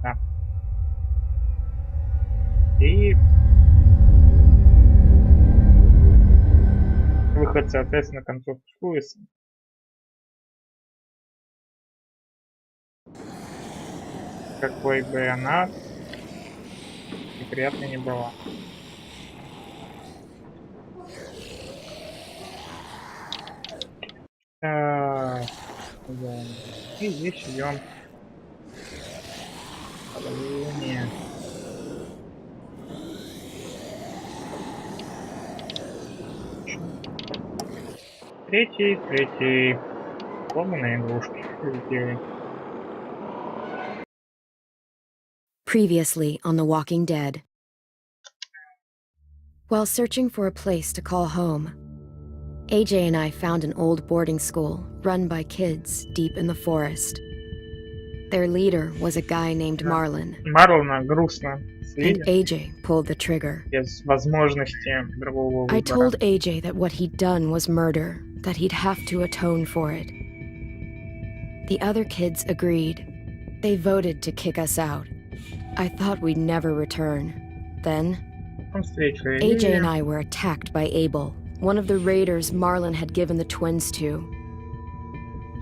Да. И выход, соответственно, концов Луиса. Какой бы она неприятной не была. Так, да. И здесь идем продолжение. Третий. Сломанные игрушки. Сделаем. Previously on The Walking Dead. While searching for a place to call home, AJ and I found an old boarding school run by kids deep in the forest. Their leader was a guy named Marlon, Марлона грустно and слили. AJ pulled the trigger. Без возможности другого I выбора. told AJ that what he'd done was murder, that he'd have to atone for it. The other kids agreed. They voted to kick us out. I thought we'd never return. Then, AJ and I were attacked by Abel, one of the raiders Marlon had given the twins to.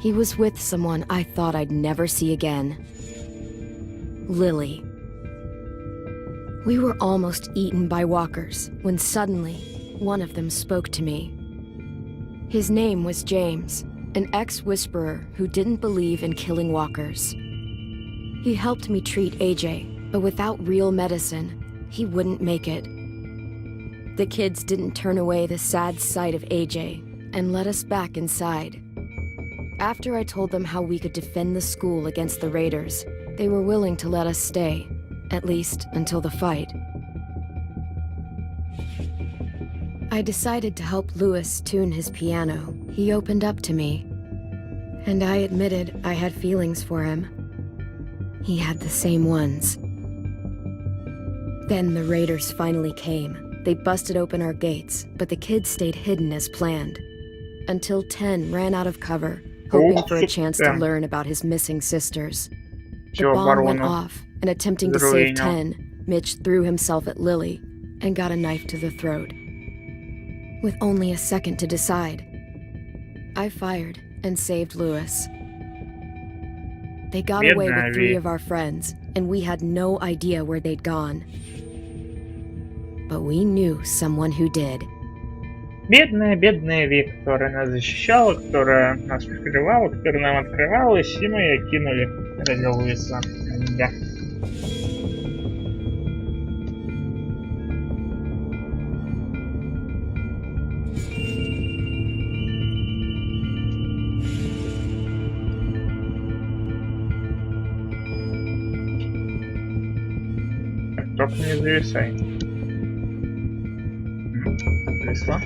He was with someone I thought I'd never see again. Lily. We were almost eaten by walkers when suddenly one of them spoke to me. His name was James, an ex-whisperer who didn't believe in killing walkers. He helped me treat AJ, but without real medicine, he wouldn't make it. The kids didn't turn away the sad sight of AJ and let us back inside. After I told them how we could defend the school against the raiders, they were willing to let us stay, at least until the fight. I decided to help Louis tune his piano. He opened up to me, and I admitted I had feelings for him. He had the same ones. Then the raiders finally came. They busted open our gates, but the kids stayed hidden as planned. Until 10 ran out of cover, hoping for a chance to learn about his missing sisters. The bomb went off, and attempting to save 10, Mitch threw himself at Lily and got a knife to the throat. With only a second to decide, I fired and saved Louis. They got away with 3 of our friends, and we had no idea where they'd gone. But we knew someone who did. Бедная Ви, которая нас защищала, которая нас прикрывала, которая нам открывалась, и мы ее кинули ради Луиса. Да. Только не зависай. Зависла.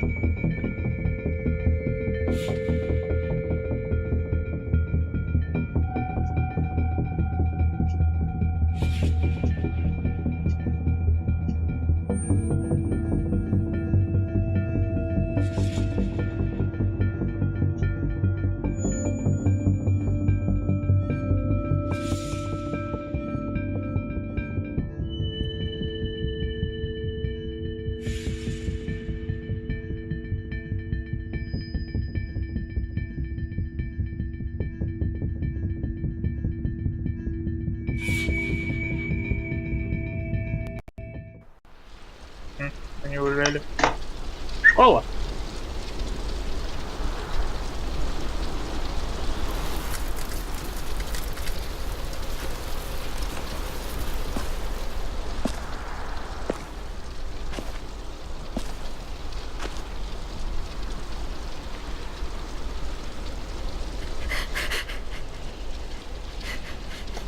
Неужели? Школа?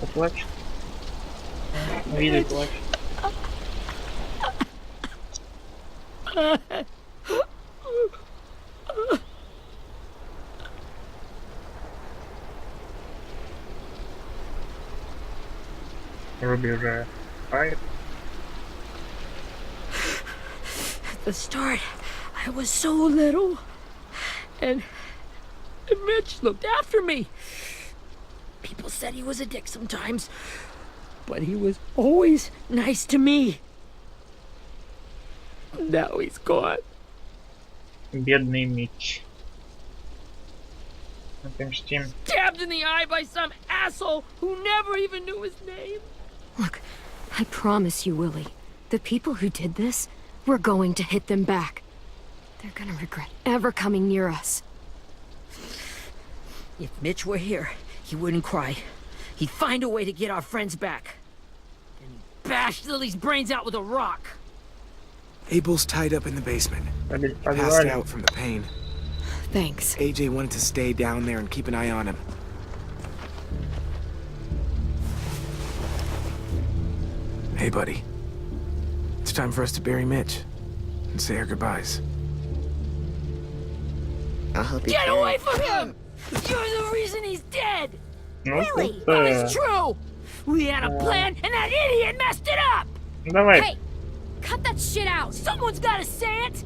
Поплачь. Видит, плачь. Руби уже фаер. At the start, I was so little, and Mitch looked after me. People said he was a dick sometimes, but he was always nice to me. Now he's gone. Бедный Митч. Отомстим. Stabbed in the eye by some asshole who never even knew his name. Look, I promise you, Willie, the people who did this, we're going to hit them back. They're gonna regret ever coming near us. If Mitch were here, he wouldn't cry. He'd find a way to get our friends back. Then he'd bash Lily's brains out with a rock. Abel's tied up in the basement. Победить Passed подвале. out from the pain. Thanks. AJ wanted to stay down there and keep an eye on him. Hey, buddy. It's time for us to bury Mitch and say our goodbyes. I'll help you. Get carry away it. from him! You're the reason he's dead! Ну, Really? тут, That was true! We had a plan and that idiot messed it up! давай. Hey! Cut that shit out! Someone's gotta say it!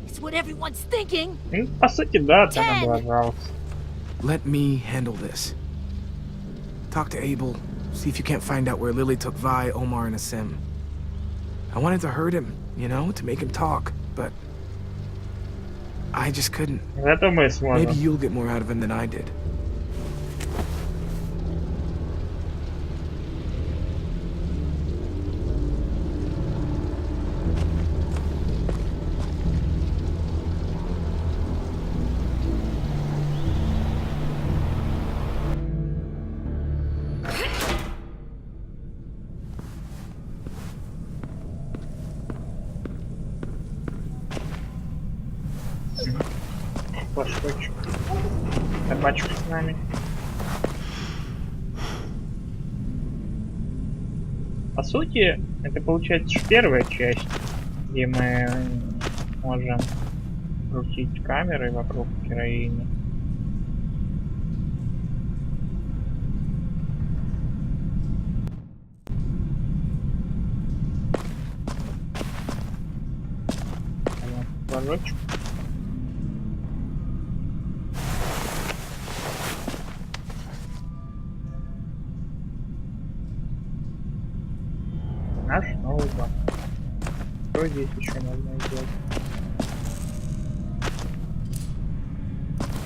It's what everyone's thinking! Ну, по сути, да, ты Ted! облажался. Let me handle this. Talk to Abel. See if you can't find out where Lily took Vi, Omar, and Asim. I wanted to hurt him, you know, to make him talk, but I just couldn't. Зато мы Maybe сможем. you'll get more out of him than I did. Флажочек. Табачку с нами. По сути, это получается же первая часть, где мы можем крутить камерой вокруг героини. Флажочек. Наш новый банк. Что здесь еще можно сделать?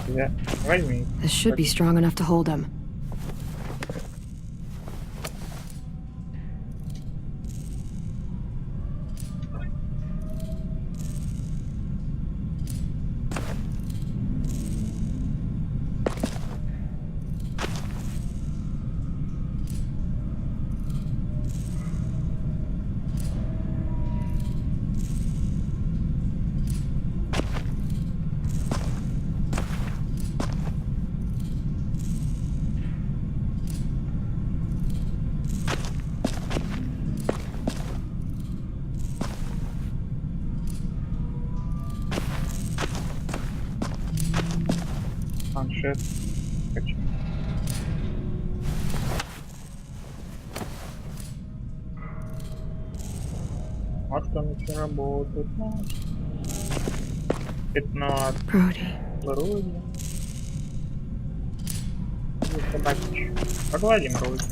Да, возьми. This should be strong enough to hold him. Планшет. Хочу. Вот он еще работает. 15. Brody. Вроде. И собачки. Погладим вроде.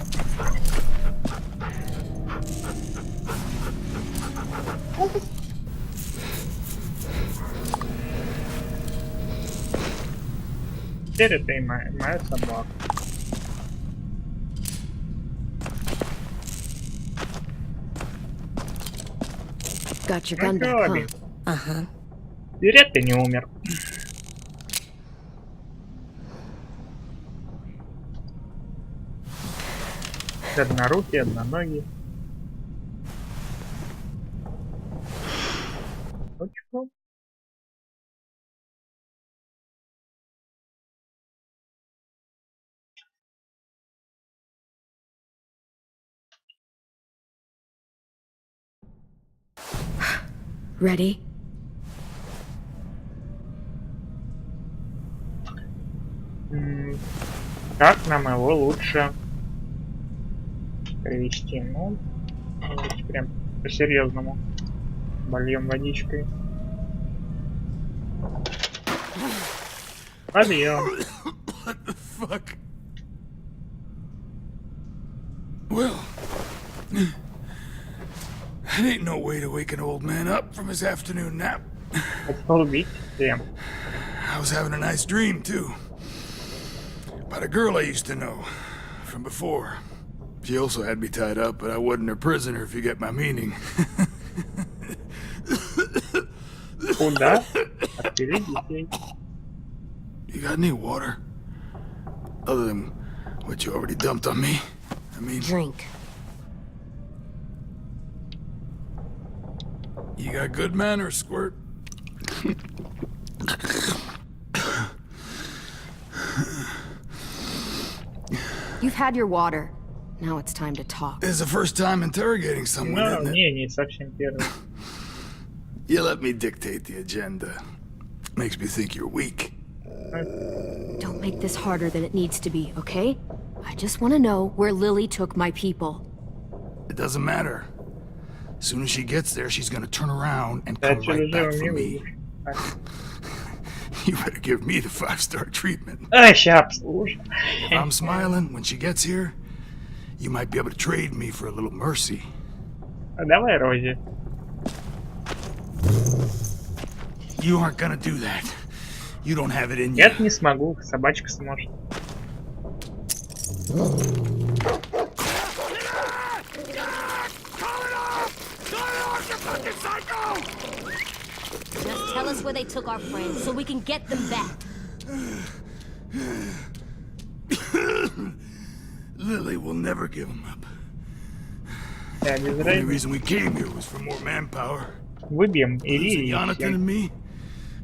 Теперь это и моя собака. Got your Ну, gun back, Робби. huh? Uh-huh. Вперед ты не умер. Однорукий, одноногий. Точку. Ready? Как нам его лучше привести? Ну, давайте прям по-серьезному. Больем водичкой. Подъем. What the fuck? Will, That ain't no way to wake an old man up from his afternoon nap. Хотел убить всем. I was having a nice dream, too. About a girl I used to know from before. She also had me tied up, but I wasn't her prisoner, if you get my meaning. Куда? Отпили детей. You got any water? Other than what you already dumped on me? I mean... Drink. You got good manners, Squirt. You've had your water. Now it's time to talk. This is the first time interrogating someone, Ну, isn't it? не совсем первый. You let me dictate the agenda. Makes me think you're weak. Don't make this harder than it needs to be, okay? I just want to know where Lily took my people. It doesn't matter. As soon as she gets there, she's gonna turn around and Да, come что right back же for у me. You better give me the 5-star treatment. А, ща обслужу. If I'm smiling when she gets here, you might be able to trade me for a little mercy. Давай, Рози. You aren't gonna do that. You don't have it in you. Нет, не смогу. Собачка сможет. Just tell us where they took our friends so we can get them back. Lily will never give him up. Я без The only разницы. reason we came here was for more manpower. Выбьем Losing Ири и Jonathan всем. and me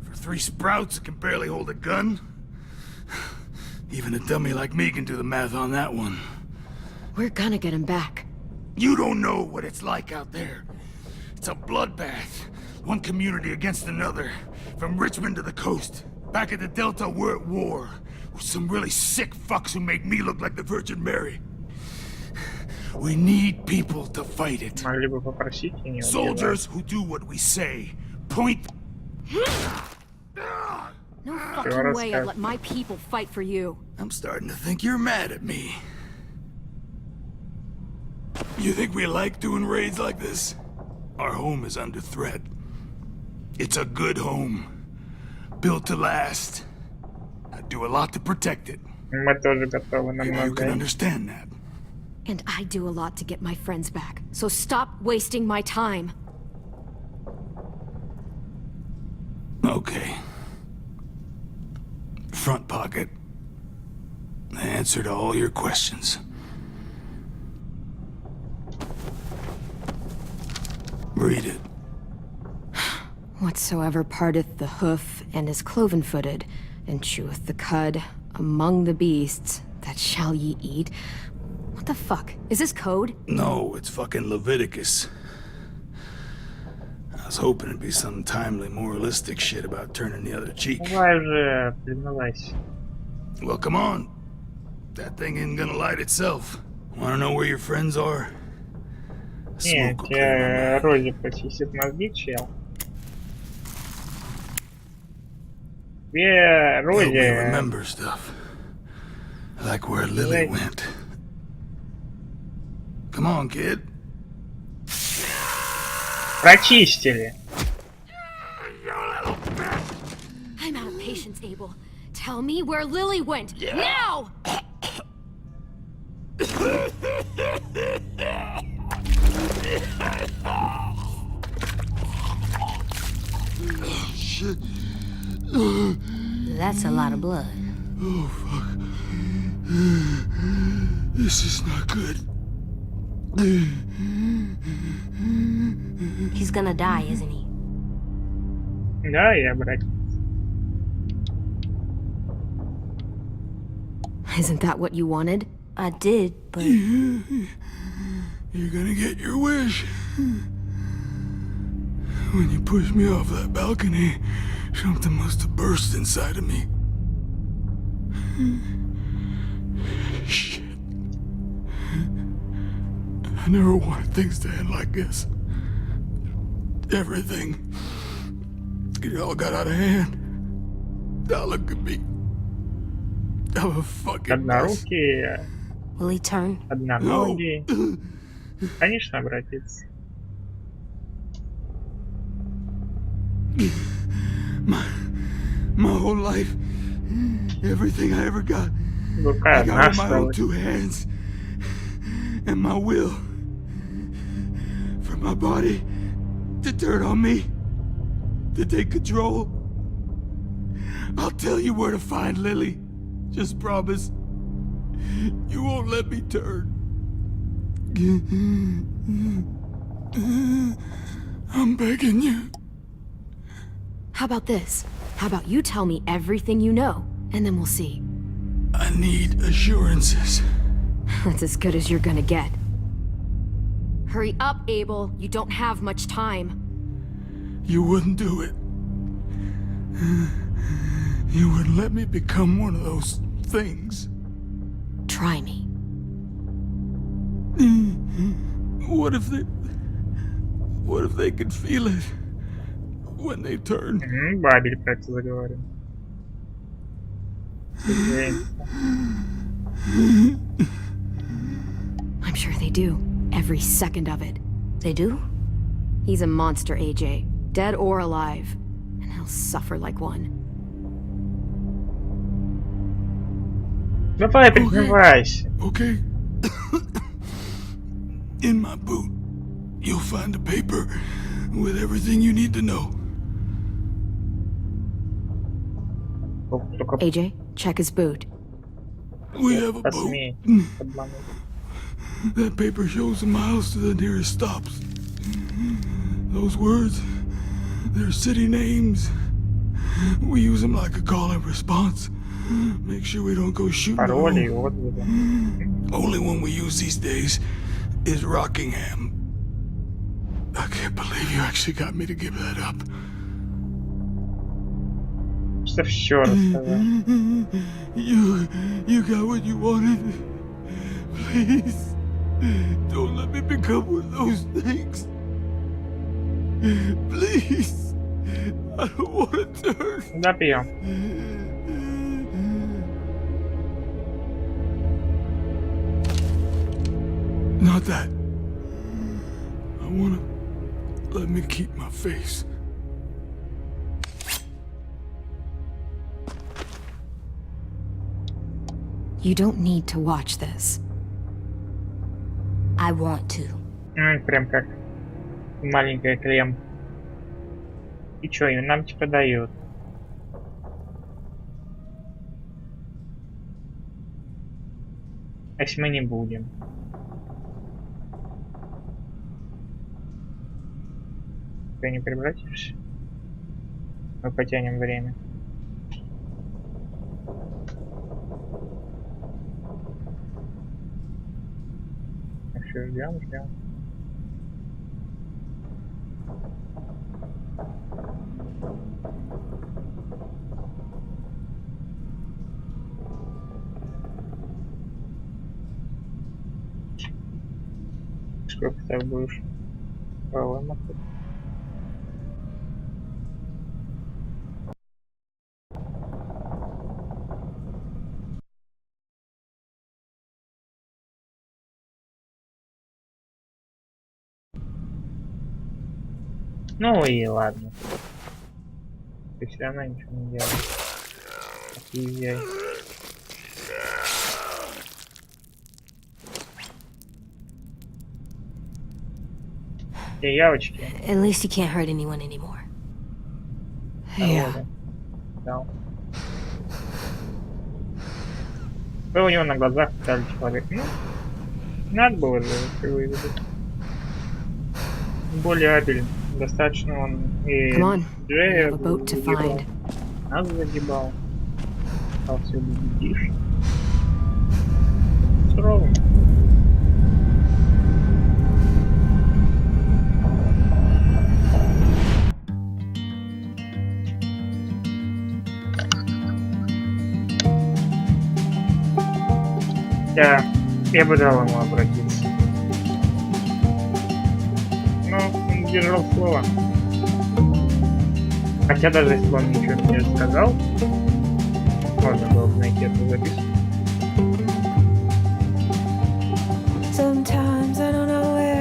for 3 sprouts that can barely hold a gun. Even a dummy like me can do the math on that one. We're gonna get him back. You don't know what it's like out there. It's a bloodbath. One community against another. From Richmond to the coast. Back at the Delta, we're at war. With some really sick fucks who make me look like the Virgin Mary. We need people to fight it. Могли бы попросить и не убивать. Soldiers who do what we say. Point. No fucking way I'd let my people fight for you. I'm starting to think you're mad at me. You think we like doing raids like this? Our home is under threat. It's a good home. Built to last. I do a lot to protect it. Мы тоже готовы на Maybe you can многое. understand that. And I do a lot to get my friends back. So stop wasting my time. Okay. Front pocket. The answer to all your questions. Read it. Whatsoever parteth the hoof and is cloven-footed, and cheweth the cud among the beasts, that shall ye eat. What the fuck? Is this code? No, it's fucking Leviticus. I was hoping it'd be some timely, moralistic shit about turning the other cheek. Давай уже, признавайся. Well, come on. That thing isn't gonna light itself. Wanna know where your friends are? Нет, Smoke will clear my mind. Рози посисит мозги, чел. Где Help me Рози? remember stuff. Like where Lily went. Come on, kid. Прочистили. I'm out of patience, Abel. Tell me where Lily went. Now! Shit. That's a lot of blood. Oh, fuck. This is not good. He's gonna die, isn't he? Да, я брать. Isn't that what you wanted? I did, but You're gonna get your wish. When you pushed me off that balcony, something must have burst inside of me. Shit. I never wanted things to end like this. Everything. It all got out of hand. Now look at me. I'm a fucking mess. Однорукие, will he turn? одноногие. Конечно, обратиться. My whole life, everything I ever got, Какая I got on my own наша. 2 hands. And my will for my body to turn on me, to take control. I'll tell you where to find Lily. Just promise you won't let me turn. I'm begging you. How about this? How about you tell me everything you know, and then we'll see. I need assurances. That's as good as you're gonna get. Hurry up, Abel. You don't have much time. You wouldn't do it. You wouldn't let me become one of those things. Try me. What if they could feel it when they turn? Бабель про это заговорил. I'm sure they do. Every second of it. They do? He's a monster, AJ. Dead or alive. And he'll suffer like one. Давай, признавайся. Okay. In my boot, you'll find a paper with everything you need to know. Только AJ, check his boot. We have a boat. посмей обмануть. That paper shows the miles to the nearest stops. Those words, they're city names. We use them like a call and response. Make sure we don't go shooting. Пароли и отзывы. Only one we use these days is Rockingham. I can't believe you actually got me to give that up. Что все рассказал. You got what you wanted. Please, don't let me become one of those things. Please, I don't want to turn. Допьем. Not that. I wanna let me keep my face. You don't need to watch this. I want to. Прям как маленькая Клем. И чё, и нам типа дают. А если мы не будем? Ты не превратишься? Мы потянем время. Все, ждем. Сколько так будешь? По-моему. Ну и ладно. Ты все равно ничего не делаешь. Отъезжай. Те явочки. At least you can't hurt anyone anymore. Yeah. Дал. Вы у него на глазах стали человек. Ну, надо было же его выведать. Более абелен. Достаточно он и Come on. We Джея have a boat to загибал. find. Нас загибал. Стал все тише. Сурово. Я бы дал ему обратиться. Но он держал слово. Хотя даже если бы он ничего не рассказал, можно было бы найти эту записку. Sometimes I don't know where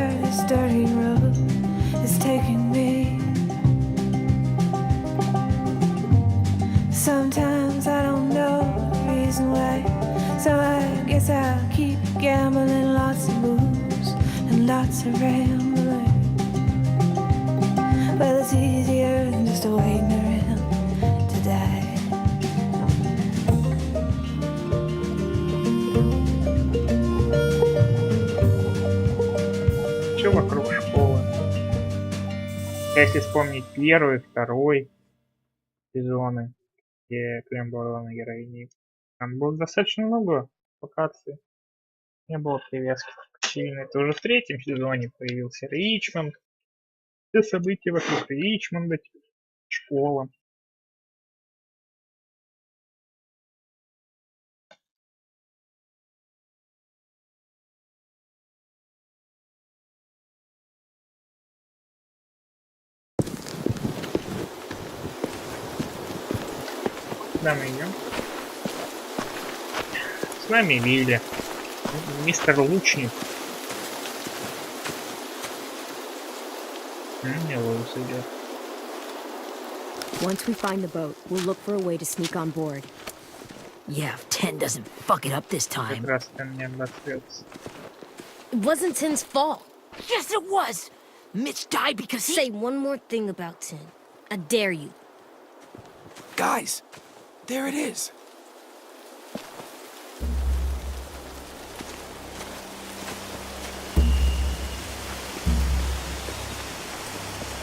hearts are rambling. Well, it's easier than just waiting around to die. Все вокруг школы. Если вспомнить первый, второй сезоны, где Клем была главной героиней, там было достаточно много локаций. Не было привязки к сильной. Это уже в третьем сезоне появился Ричмонд. Все события вокруг Ричмонда, школа. Куда мы идем? С нами Вилли. Мистер Лучник. Не Луис идет. Once we find the boat, we'll look for a way to sneak on board. Yeah, if 10 doesn't fuck it up this Как time. раз ты мне обосрется. It wasn't Tin's fault. Yes, it was! Mitch died because he... Say one more thing about Tin. I dare you. Guys, there it is.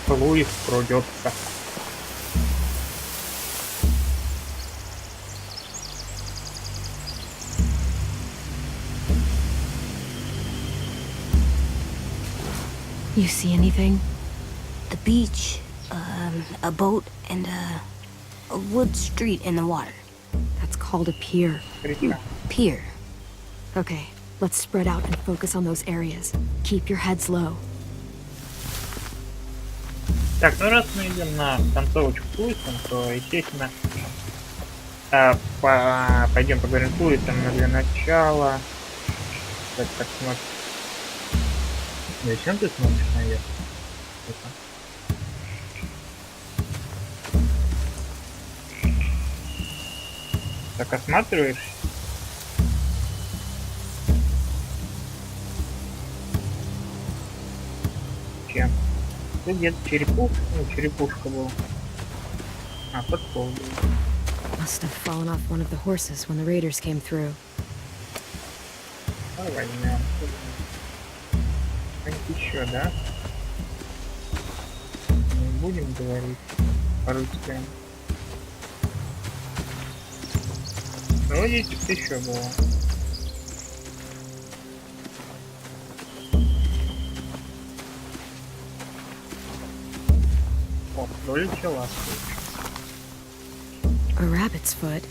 Луис пройдется. You see anything? The beach, a boat, and a wood street in the water. That's called a pier. Река. Pier. Okay, let's spread out and focus on those areas. Keep your heads low. Так, ну раз мы идем на концовочку с Луисом, то, естественно, пойдем поговорим с Луисом, но для начала... Так смотрим. Зачем ты смотришь наверх? Так осматриваешь? Чем? Тут где-то черепушка была. А, подпол был. Must have fallen off one of the horses when the raiders came through. Давай возьмем. Еще, да? Не будем говорить по-русски. Ну, здесь что-то еще было. О, кроличья ласка. A rabbit's foot.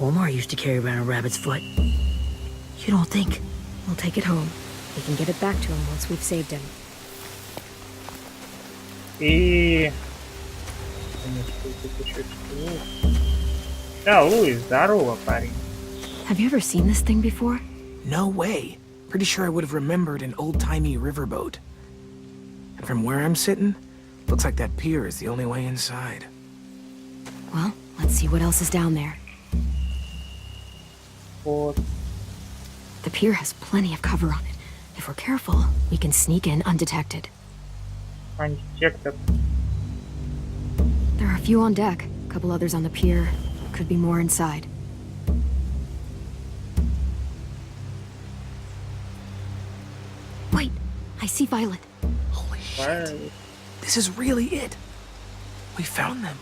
Omar used to carry around a rabbit's foot. You don't think... We'll take it home. We can give it back to him once we've saved him. И... Да, Луис, здорово, парень. Have you ever seen this thing before? No way. Pretty sure I would have remembered an old-timey riverboat. And from where I'm sitting, looks like that pier is the only way inside. Well, let's see what else is down there. Вот. The pier has plenty of cover on it. If we're careful, we can sneak in undetected. Антидетектор. There are a few on deck, a couple others on the pier. Could be more inside. Wait, I see Violet. Holy shit. This is really it. We found them.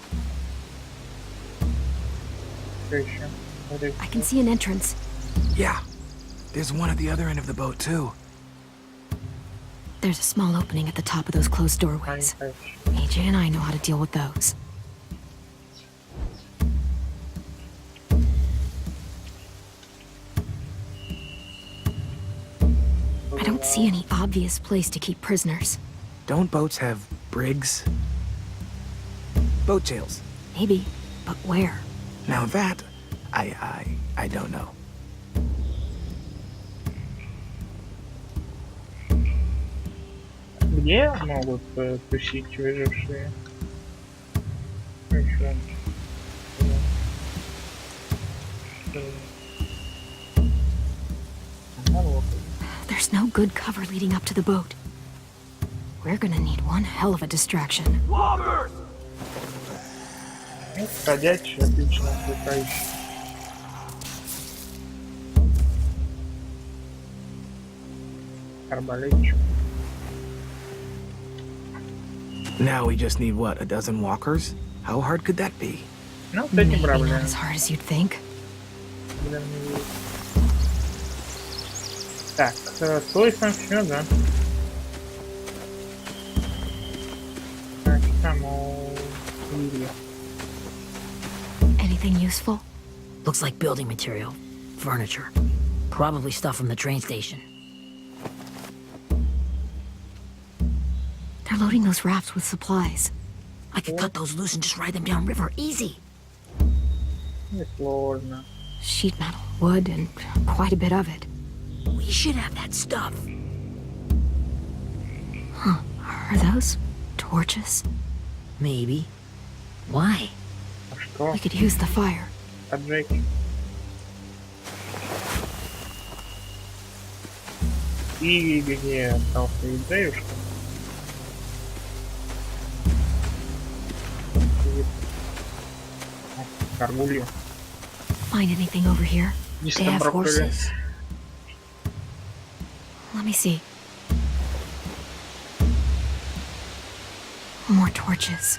Что еще? I can see an entrance. Yeah. There's one at the other end of the boat, too. There's a small opening at the top of those closed doorways. AJ and I know how to deal with those. I don't see any obvious place to keep prisoners. Don't boats have brigs? Boat jails. Maybe, but where? Now that, I don't know. Где могут тусить выжившие? Еще. There's no good cover leading up to the boat. We're gonna need one hell of a distraction. Walkers! Ну, ходячий, отлично отвлекающий. Арбалетчик. Now we just need what, a dozen walkers? How hard could that be? Ну, с этим Maybe not проблема. as hard as you'd think. Блин, не видно. Так, с Луисом все, да? Так, само... Ири. Anything useful? Looks like building material. Furniture. Probably stuff from the train station. They're loading those rafts with supplies. I could cut those loose and just ride them downriver. Easy. Несложно. Sheet metal, wood, and quite a bit of it. We should have that stuff. Huh. Are those torches? Maybe. Why? А что? We could use the fire. Поджечь? И где остался идеюшка? Горгулью. Find anything over here? They Дистом have брокколи. horses. Let me see. More torches.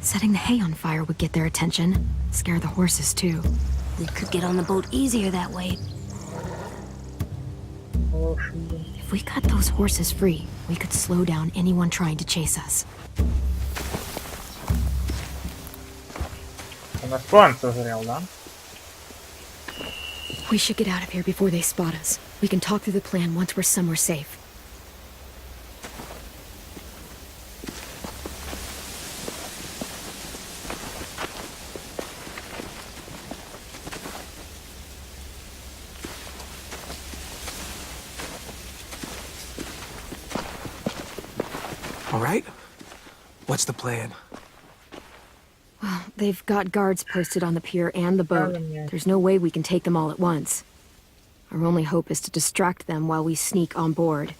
Setting the hay on fire would get their attention. Scare the horses, too. We could get on the boat easier that way. Лошади. If we cut those horses free, we could slow down anyone trying to chase us. У нас план созрел, да? We should get out of here before they spot us. We can talk through the plan once we're somewhere safe. All right? What's the plan? Well, they've got guards posted on the pier and the boat. There's no way we can take them all at once. Our only hope is to distract them while we sneak on board.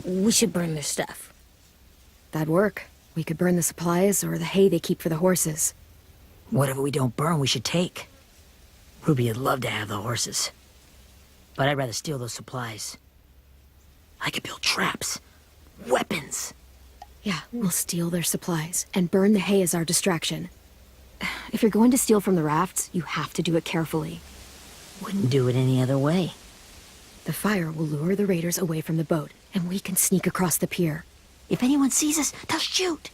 We should burn their stuff. That'd work. We could burn the supplies or the hay they keep for the horses. Whatever we don't burn, we should take. Ruby would love to have the horses. But I'd rather steal those supplies. I could build traps. Weapons. Yeah, we'll steal their supplies and burn the hay as our distraction. If you're going to steal from the rafts, you have to do it carefully. Wouldn't do it any other way. The fire will lure the raiders away from the boat, and we can sneak across the pier. If anyone sees us, they'll shoot.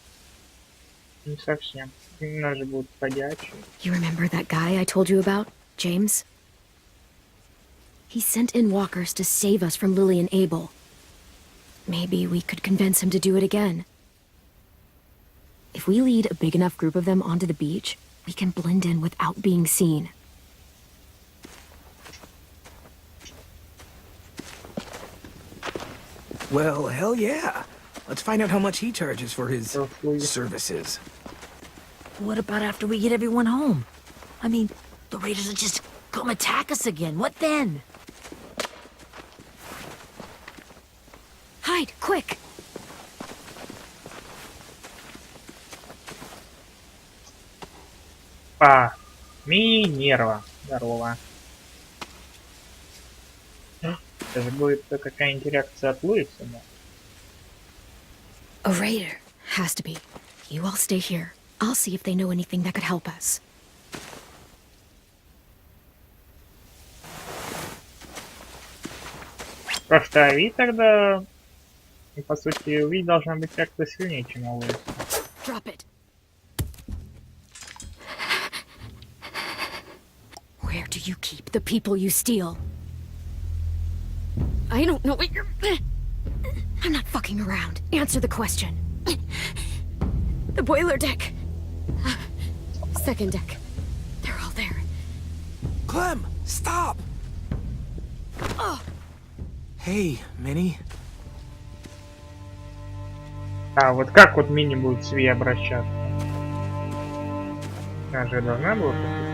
Не совсем. У нас же будут ходячие. You remember that guy I told you about, James? He sent in walkers to save us from Lily and Abel. Maybe we could convince him to do it again. If we lead a big enough group of them onto the beach, we can blend in without being seen. Well, hell yeah. Let's find out how much he charges for his Услуги. services. What about after we get everyone home? I mean, the raiders will just come attack us again. What then? Hide, quick! Минерва. Здорово. Это же будет какая-нибудь реакция от Луиса, да? A raider. Has to be. You all stay here. I'll see if they know anything that could help us. Просто Ви тогда... И по сути, Ви должна быть как-то сильнее, чем у Луиса. Drop it. Where do you keep the people you steal? I don't know what you're... I'm not fucking around. Answer the question. The boiler deck. Second deck. They're all there. Clem, stop! Hey, Minnie. А вот как вот Мини будет с Ви обращаться? Она же должна была поступить.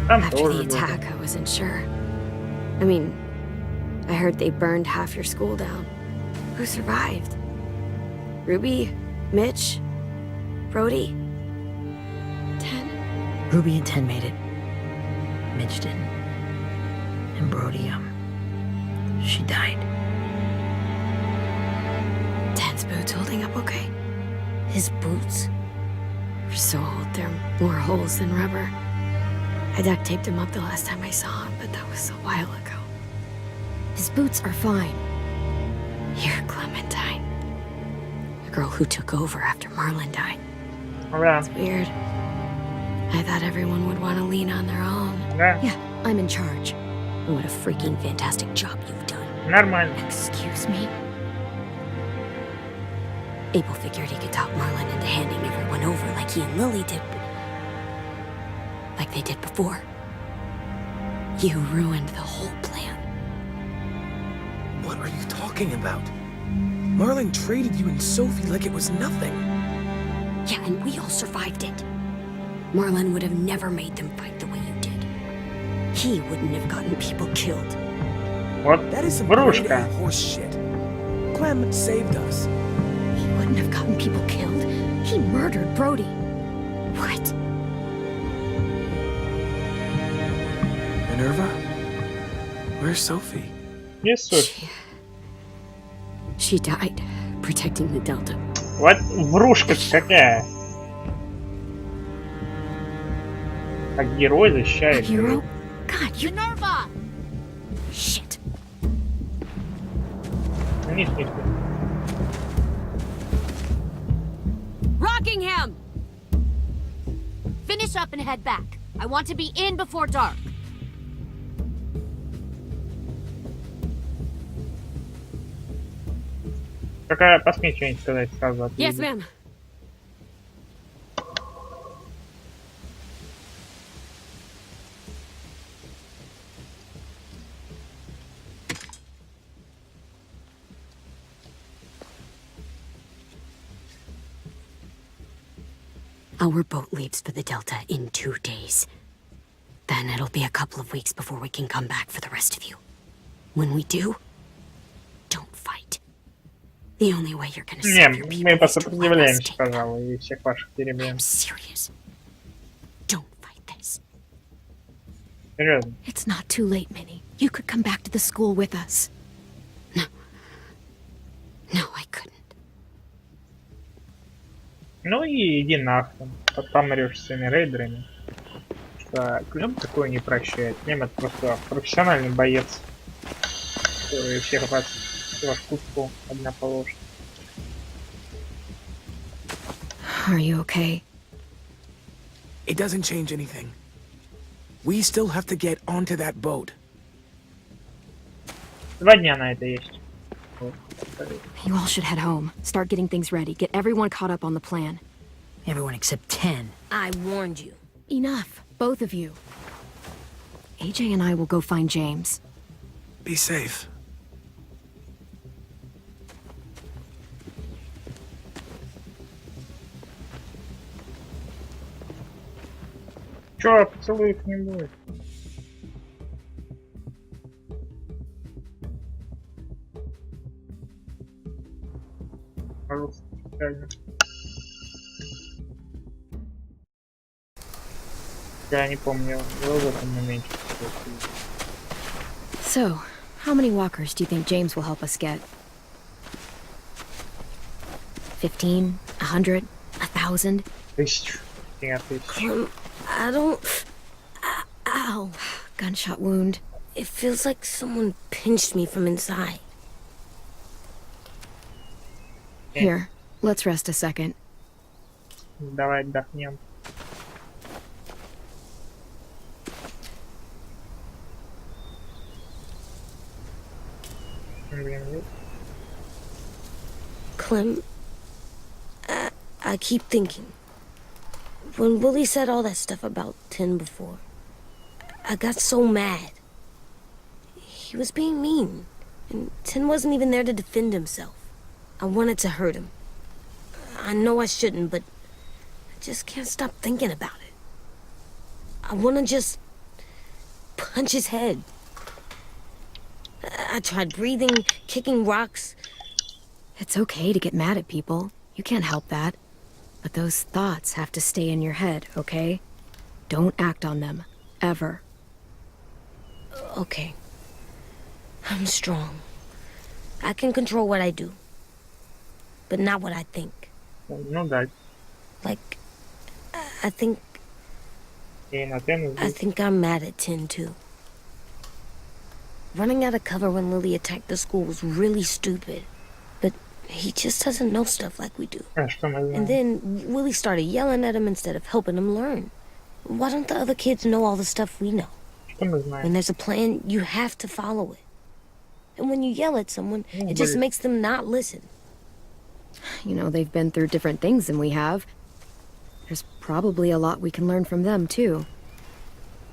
Там After тоже the было. attack, I wasn't sure. I mean, I heard they burned half your school down. Who survived? Ruby? Mitch? Brody? 10? Ruby and 10 made it. Mitch didn't. And Brody, she died. 10's boots holding up okay? His boots? They're so old, they're more holes than rubber. I duct taped him up the last time I saw him, but that was a while ago. His boots are fine. You're Clementine. The girl who took over after Marlon died. Да, It's weird. I thought everyone would want to lean on their own. да, Yeah, I'm in charge. And what a freaking fantastic job you've done. нормально. Excuse me? Abel figured he could talk Marlon into handing everyone over like he and Lily did, but like they did before. You ruined the whole plan. What are you talking about? Marlon traded you and Sophie like it was nothing. Yeah, and we all survived it. Marlon would have never made them fight the way you did. He wouldn't have gotten people killed. Вот That is some врушка. grade A horse shit. Clem saved us. He wouldn't have gotten people killed. He murdered Brody. What? Minerva? Where's Sophie? Не суть. She died protecting the Delta. Вот врушка какая. Как герой A защищает. hero? God, you... Minerva! Shit. Вниз, вниз, вниз. Rockingham! Finish up and head back. I want to be in before dark. Только посмей что-нибудь сказать сразу. Yes, отъедет. ma'am. Our boat leaves for the Delta in 2 days. Then it'll be a couple of weeks before we can come back for the rest of you. When we do, don't fight. The only way you're gonna Не, save your people мы is to let us посопротивляемся, take them. пожалуй, и всех ваших перебьем. I'm serious. Don't fight this. Серьезно. It's not too late, Minnie. You could come back to the school with us. No. No, I couldn't. Ну и иди нахрен. Помрешь с своими рейдерами. Что Клем такое не прощает. Клем это просто профессиональный боец. Который всех вас в кучку одна положит. Are you okay? It doesn't change anything. We still have to get onto that boat. 2 дня на это есть. Вот. You all should head home. Start getting things ready. Get everyone caught up on the plan. Everyone except 10. I warned you. Enough. Both of you. AJ and I will go find James. Be safe. Чё, поцелуев не будет? Пожалуйста, специально. Я не помню, было в этом моменте. So, how many walkers do you think James will help us get? 15? 100? 1,000? 1000. Нет, 1000. I don't... Ow. Gunshot wound. It feels like someone pinched me from inside. Here, let's rest a second. Давай отдохнем. Блин, Clem, I keep thinking. When Willie said all that stuff about 10 before, I got so mad. He was being mean, and 10 wasn't even there to defend himself. I wanted to hurt him. I know I shouldn't, but I just can't stop thinking about it. I want to just punch his head. I tried breathing, kicking rocks. It's okay to get mad at people. You can't help that. But those thoughts have to stay in your head, okay? Don't act on them. Ever. Okay. I'm strong. I can control what I do. But not what I think. Ну да. Like, I think И на тему I'm mad at Tin too. Running out of cover when Lily attacked the school was really stupid. But he just doesn't know stuff like we do. А что мы And знаем? then Willie started yelling at him instead of helping him learn. Why don't the other kids know all the stuff we know? Что мы When знаем? there's a plan, you have to follow it. And when you yell at someone, Oh, it just but- makes them not listen. You know, they've been through different things than we have. There's probably a lot we can learn from them, too.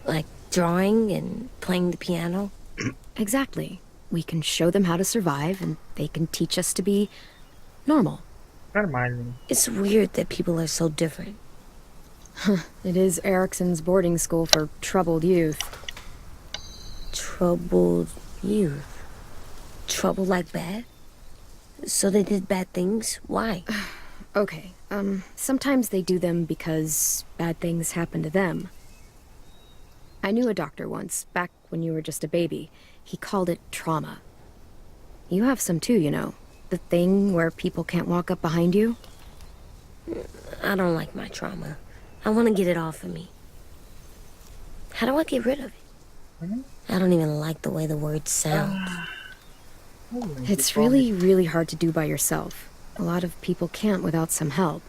Like drawing and playing the piano. Exactly. We can show them how to survive, and they can teach us to be normal. Нормально. It's weird that people are so different. It is Erickson's boarding school for troubled youth. Troubled youth. Trouble like bad? So they did bad things? Why? Okay, sometimes they do them because bad things happen to them. I knew a doctor once, back when you were just a baby. He called it trauma. You have some too, you know. The thing where people can't walk up behind you. I don't like my trauma. I want to get it off of me. How do I get rid of it? I don't even like the way the word sounds. It's really, really hard to do by yourself. A lot of people can't without some help.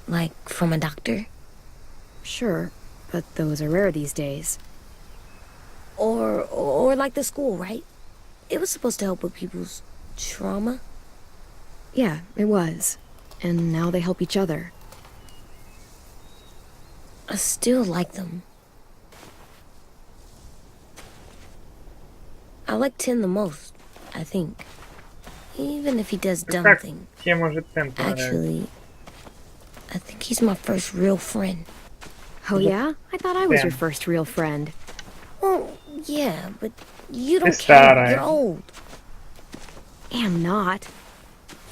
Like from a doctor? Sure, but those are rare these days. Or like the school, right? It was supposed to help with people's trauma. Yeah, it was. And now they help each other. I still like them. I like Tin the most, I think. Even if he does dumb Как things. тебе может темп понравиться? Actually, I think he's my first real friend. Oh yeah? I thought I was your Damn. first real friend. Well, yeah, but you don't Ты care. старая. You're old. Am not.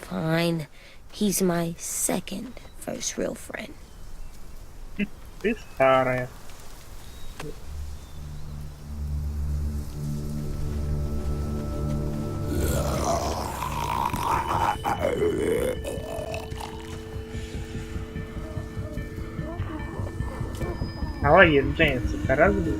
Fine. He's my second first real friend. Ты старая. Молодец, Джеймс, это разбил.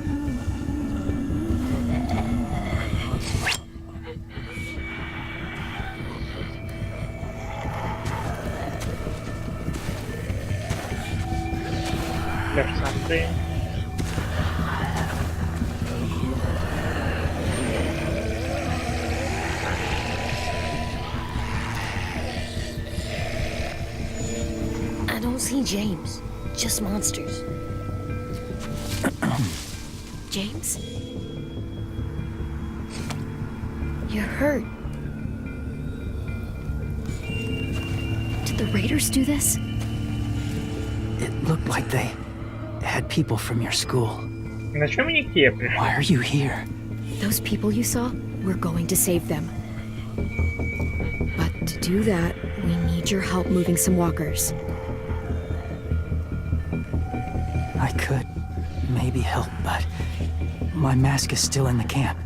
There's something. I don't see James. Just monsters. James? You're hurt. Did the raiders do this? It looked like they had people from your school. На чем они к тебе пришли? Why are you here? Those people you saw, we're going to save them. But to do that, we need your help moving some walkers. I could maybe help, but my mask is still in the camp,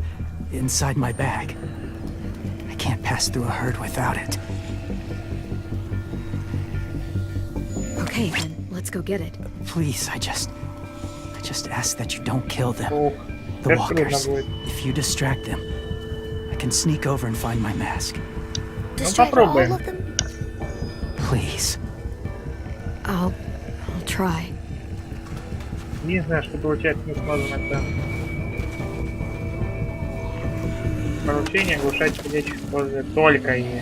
inside my bag. I can't pass through a herd without it. Okay, then, let's go get it. Please, I just ask that you don't kill them. Ох, The это трудно walkers. будет. If you distract them, I can sneak over and find my mask. Distract попробуем. all of them? Please. I'll try. Единственное, что получается не сможем, это поручение оглушать сидящих возле только и...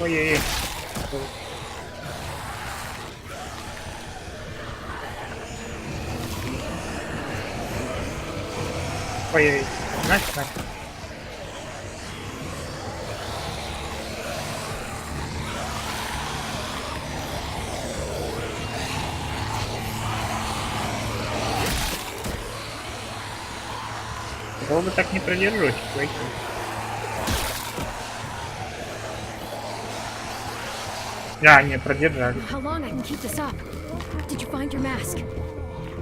Ой-ой-ой. Ой-ой-ой. Нафиг, нафиг. Долго так не продержусь, чуваки. А, не, продержали. How long I can keep this up? Did you find your mask?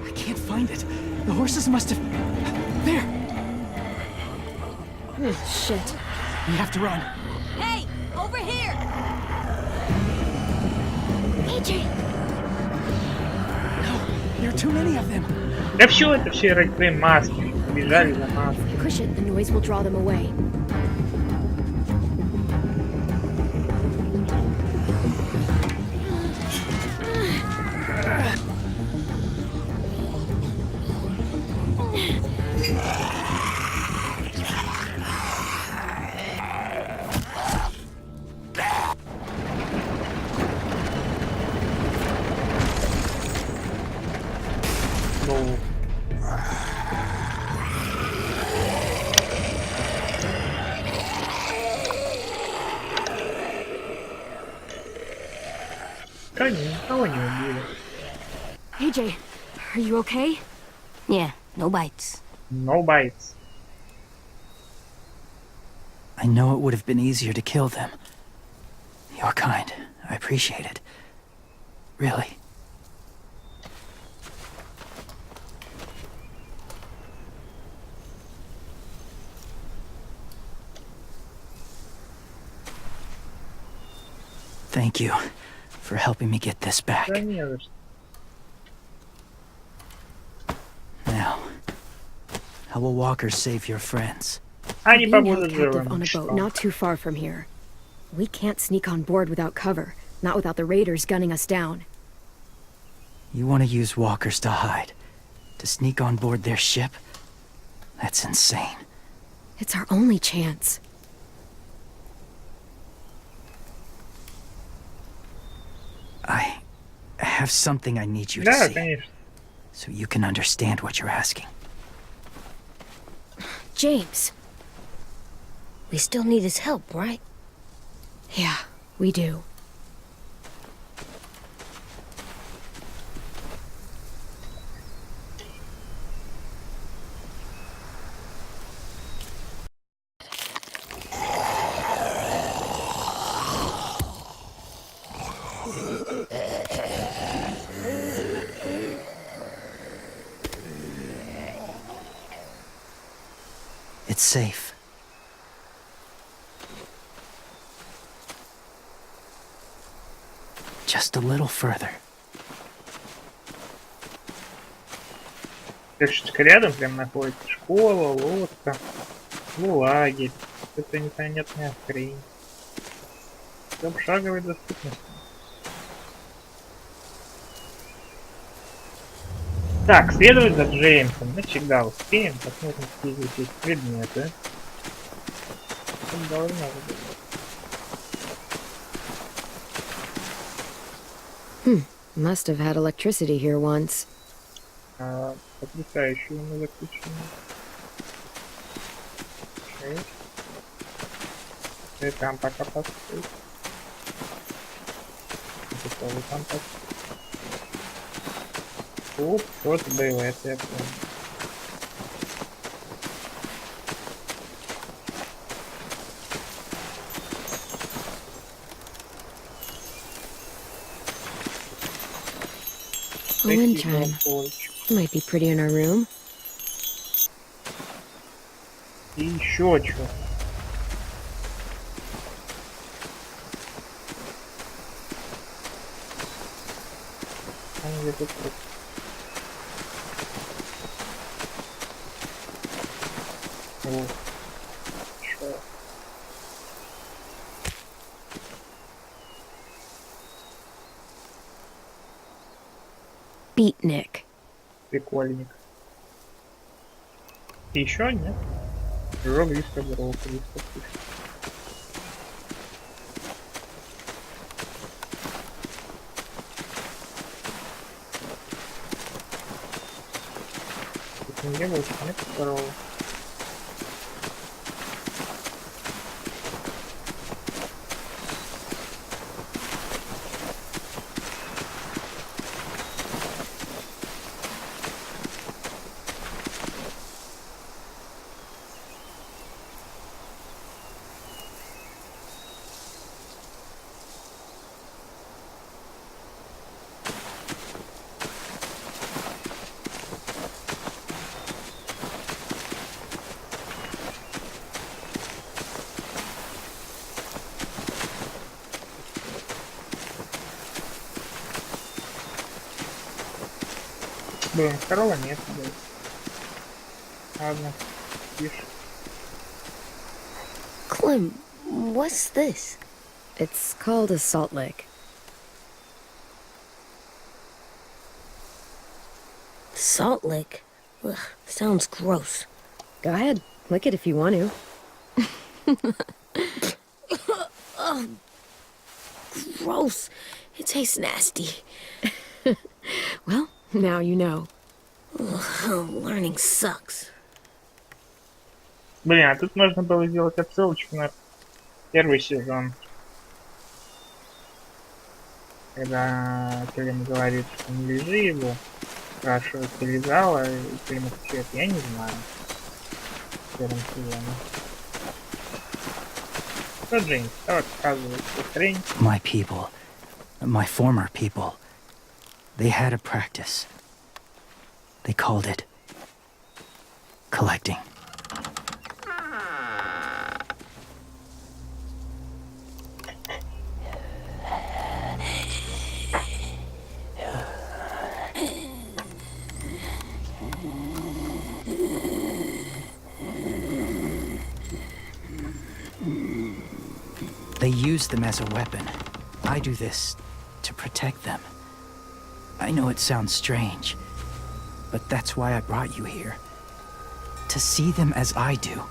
I can't find it. The horses must have... There! Shit. We have to run. Hey, over here! AJ! No, there are too many of them. Да все это все ради твоей маски. Бежали за маской. Push it, the noise will draw them away. Ну, никого не убили. AJ, are you okay? Yeah, no bites. No bites. I know it would have been easier to kill them. You're kind. I appreciate it. Really. Thank you for helping me get this back. Да не за что. Now, how will walkers save your friends? Они Being побудут held captive живыми. on a что? boat not too far from here. We can't sneak on board without cover, not without the raiders gunning us down. You want to use walkers to hide? To sneak on board their ship? That's insane. It's our only chance. I have something I need you to Да, see, конечно. so you can understand what you're asking. James. We still need his help, right? Yeah, we do. It's safe. Just a little further. Точечка рядом прям находится. Школа, лодка, лагерь. Это непонятная хрень. Все в шаговой доступности. Так, следовать за Джеймсом. Мы всегда успеем. Посмотрим, какие здесь есть предметы. Тут должно быть. Must have had electricity here once. Потрясающее мы заключение. 6. И там пока постой. Это тоже там постой. Оп, вот было, это я помню. A wind chime. Might be pretty in our room. И еще что? Где тут? О, шо? Beatnik. Прикольник. И еще нет? Жёг листья брокколи, листья пушки. Тут не было, нет второго. Блин, второго нет, блин. Ладно, тише. Clem, what's this? It's called a salt lick. Salt lick? Ugh, sounds gross. Go ahead, lick it if you want to. Gross. It tastes nasty. Well, now you know. Ugh, learning sucks. Блин, а тут можно было сделать отсылочку на первый сезон. Когда Клим говорит, что не лежи его, спрашивает, ты лизала, и Клим отвечает, я не знаю. В первом сезоне. Что, Джеймс, давай показывай эту хрень. My people, my former people, they had a practice. They called it collecting. They use them as a weapon. I do this to protect them. I know it sounds strange, but that's why I brought you here. To see them as I do.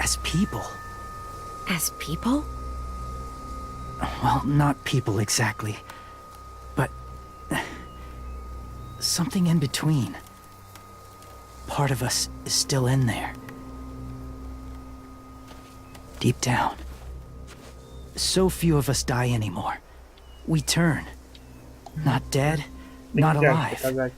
As people. As people? Well, not people exactly, but something in between. Part of us is still in there. Deep down. So few of us die anymore. We turn. Not dead, not Нельзя alive. показать.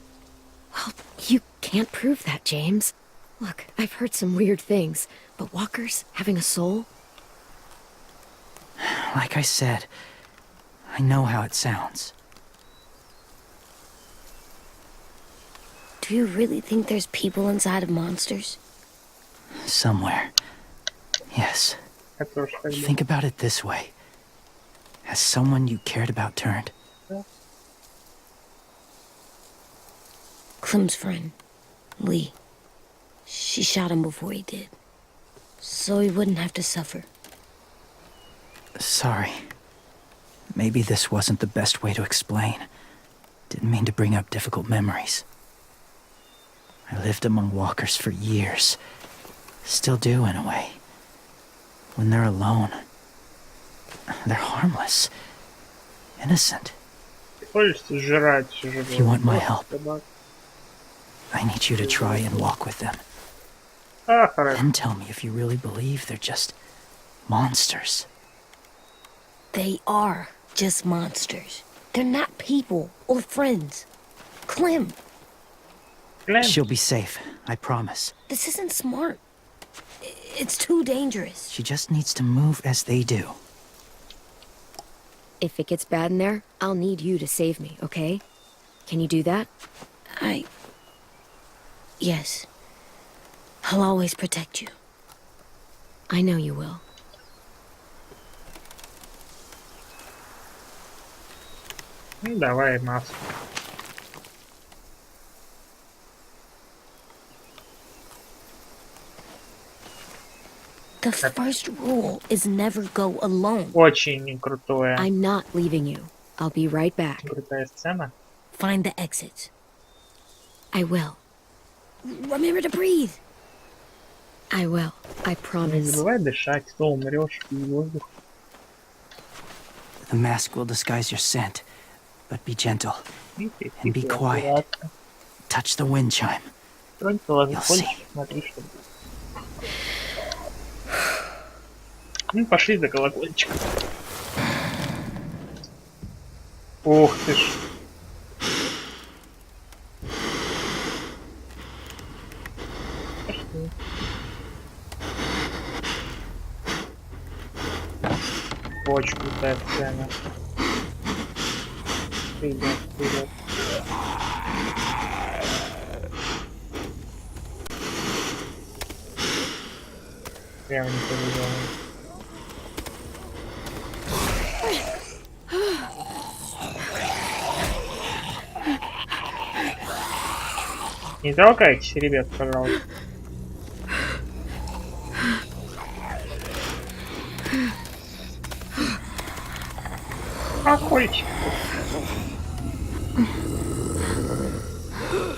Well, you can't prove that, James. Look, I've heard some weird things, but walkers having a soul? Like I said, I know how it sounds. Do you really think there's people inside of monsters? Somewhere. Yes. Я тоже так думаю. Think about it this way. Has someone you cared about turned? Clem's friend, Lee. She shot him before he did. So he wouldn't have to suffer. Sorry. Maybe this wasn't the best way to explain. Didn't mean to bring up difficult memories. I lived among walkers for years. Still do, in a way. When they're alone, they're harmless. Innocent. Хочется жрать If you want my help, собак. I need you to try and walk with them. А, хорошо. Then tell me if you really believe they're just monsters. They are just monsters. They're not people or friends. Clem, Клем. She'll be safe, I promise. this isn't smart. It's too dangerous. She just needs to move as they do. If it gets bad in there, I'll need you to save me, okay? Can you do that? Yes. I'll always protect you. I know you will. Ну, давай маску. The first rule is never go alone. Очень крутое. I'm not leaving you. I'll be right back. Крутая сцена. Find the exits. I will. Remember to breathe. I will. I Не promise. забывай дышать, то умрешь, и воздух. The mask will disguise your scent, but be gentle. И ты And be тихо, quiet. аккуратно. Touch the wind chime. Тронь колокольчик, You'll see. смотри, что будет. Ну, пошли за колокольчиком. Ух ты ж. Пошли. Очень крутая сцена. Вперед, вперед. Прямо не повезло. Не трогайтесь, ребят, пожалуйста. Колокольчик.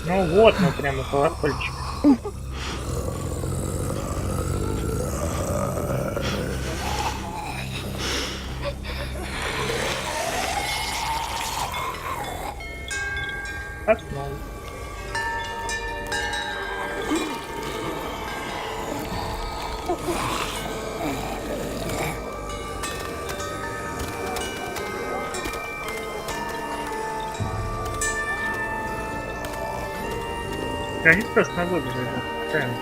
Ну вот, мы прямо колокольчик. Проснулся. Они просто на воду зайдут. Правильно.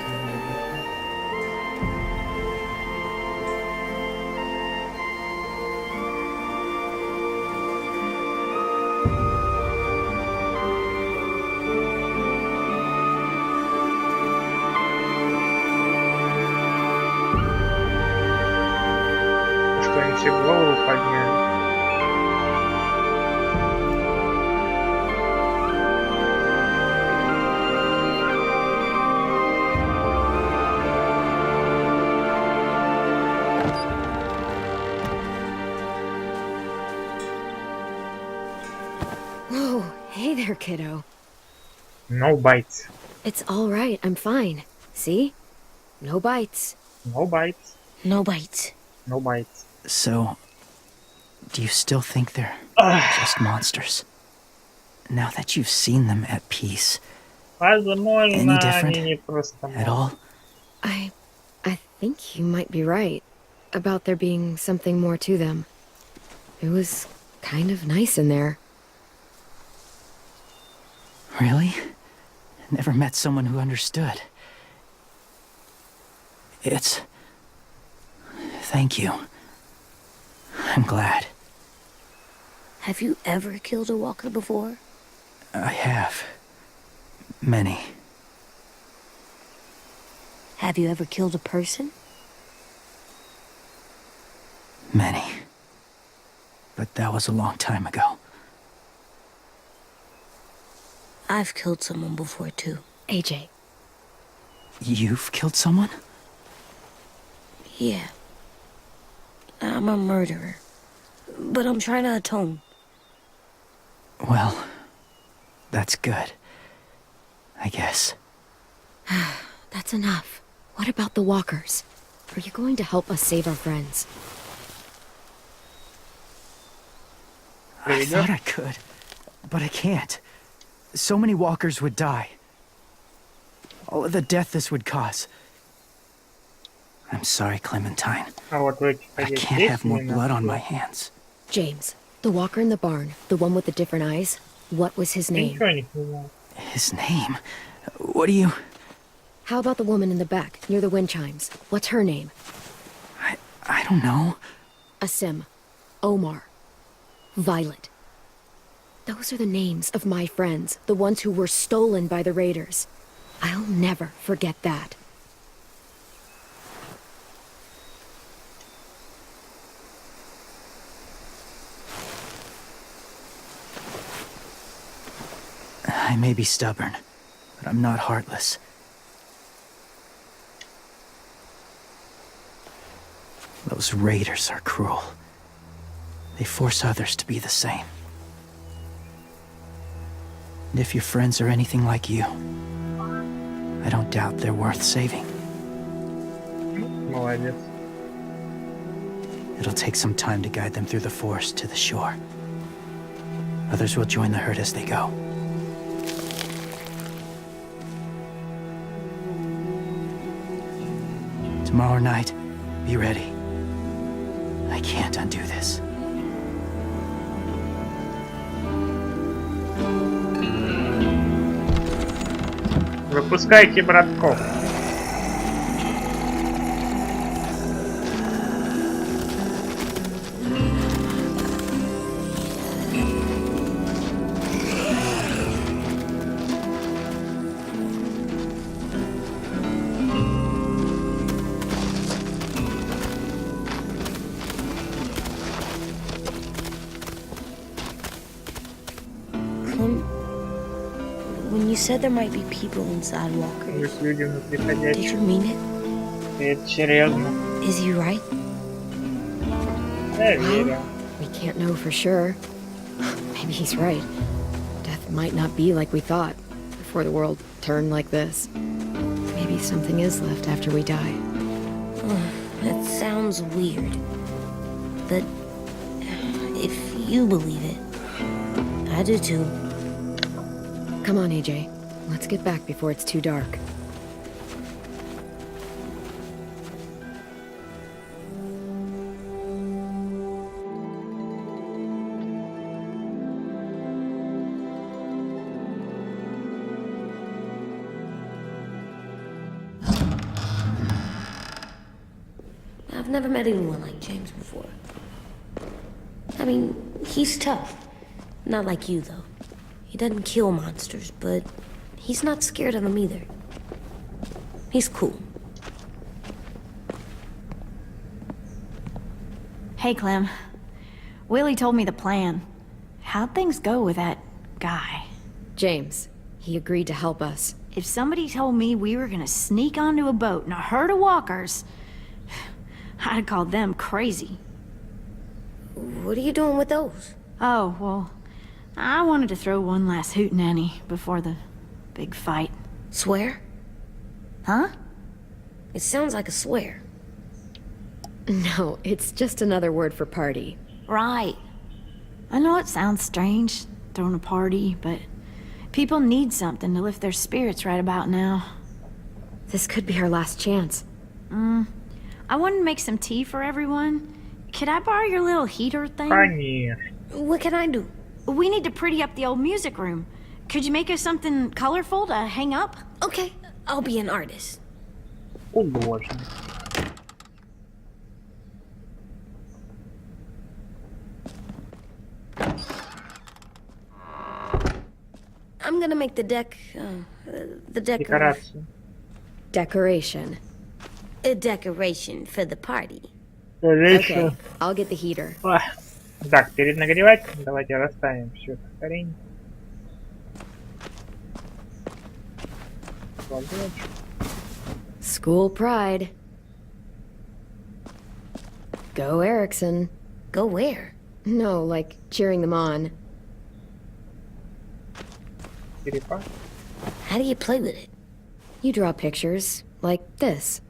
Что они все голову подняли. Whoa, hey there, kiddo. No bites. It's all right. I'm fine. See? No bites. No bites. No bites. No bites. So, do you still think they're just monsters? Now that you've seen them at peace, Возможно, Any different они не просто at all? I think you might be right about there being something more to them. It was kind of nice in there. Really? Never met someone who understood. It's... Thank you. I'm glad. Have you ever killed a walker before? I have. Many. Have you ever killed a person? Many. But that was a long time ago. I've killed someone before too. AJ, You've killed someone? Yeah. I'm a murderer. But I'm trying to atone. Well, that's good. I guess. that's enough. What about the walkers? Are you going to help us save our friends? I thought I could, but I can't. So many walkers would die. All of the death this would cause. I'm sorry, Clementine. А вот вы I can't have more blood on my hands. James, the walker in the barn, the one with the different eyes, what was his name? Ничего не понимаю. His name? What do you... How about the woman in the back, near the wind chimes? What's her name? I don't know. Asim, Omar, Violet. Those are the names of my friends, the ones who were stolen by the raiders. I'll never forget that. I may be stubborn, but I'm not heartless. Those raiders are cruel. They force others to be the same. And if your friends are anything like you, I don't doubt they're worth saving. Молодец. It'll take some time to guide them through the forest to the shore. Others will join the herd as they go. Tomorrow night, be ready. I can't undo this. Выпускайте братков. When you said there might be people inside walkers, Есть люди внутри did you ходящие. mean it? Это серьезно. Is he right? Я верю. We can't know for sure. Maybe he's right. Death might not be like we thought before the world turned like this. Maybe something is left after we die. That sounds weird. But if you believe it, I do too. Come on, AJ. Let's get back before it's too dark. I've never met anyone like James before. I mean, he's tough. Not like you, though. He doesn't kill monsters, but he's not scared of them either. He's cool. Hey, Clem. Willie told me the plan. How'd things go with that guy? James, he agreed to help us. If somebody told me we were gonna sneak onto a boat in a herd of walkers, I'd call them crazy. What are you doing with those? Oh, well, I wanted to throw one last hootenanny before the big fight. Swear? Huh? It sounds like a swear. No, it's just another word for party. Right. I know it sounds strange, throwing a party, but people need something to lift their spirits right about now. This could be our last chance. I wanted to make some tea for everyone. Could I borrow your little heater thing? Конечно. What can I do? We need to pretty up the old music room. Could you make us something colorful to hang up? Okay, I'll be an artist. Художник. I'm gonna make the deck, Декорации. Decoration. a decoration for the party. Okay, I'll get the heater. Ах. Так, перед нагревателем давайте расставим все это корень. Кладочек. School pride. Go Erickson. Go where? No, like cheering them on. Черепа. How do you play with it? You draw pictures, like this.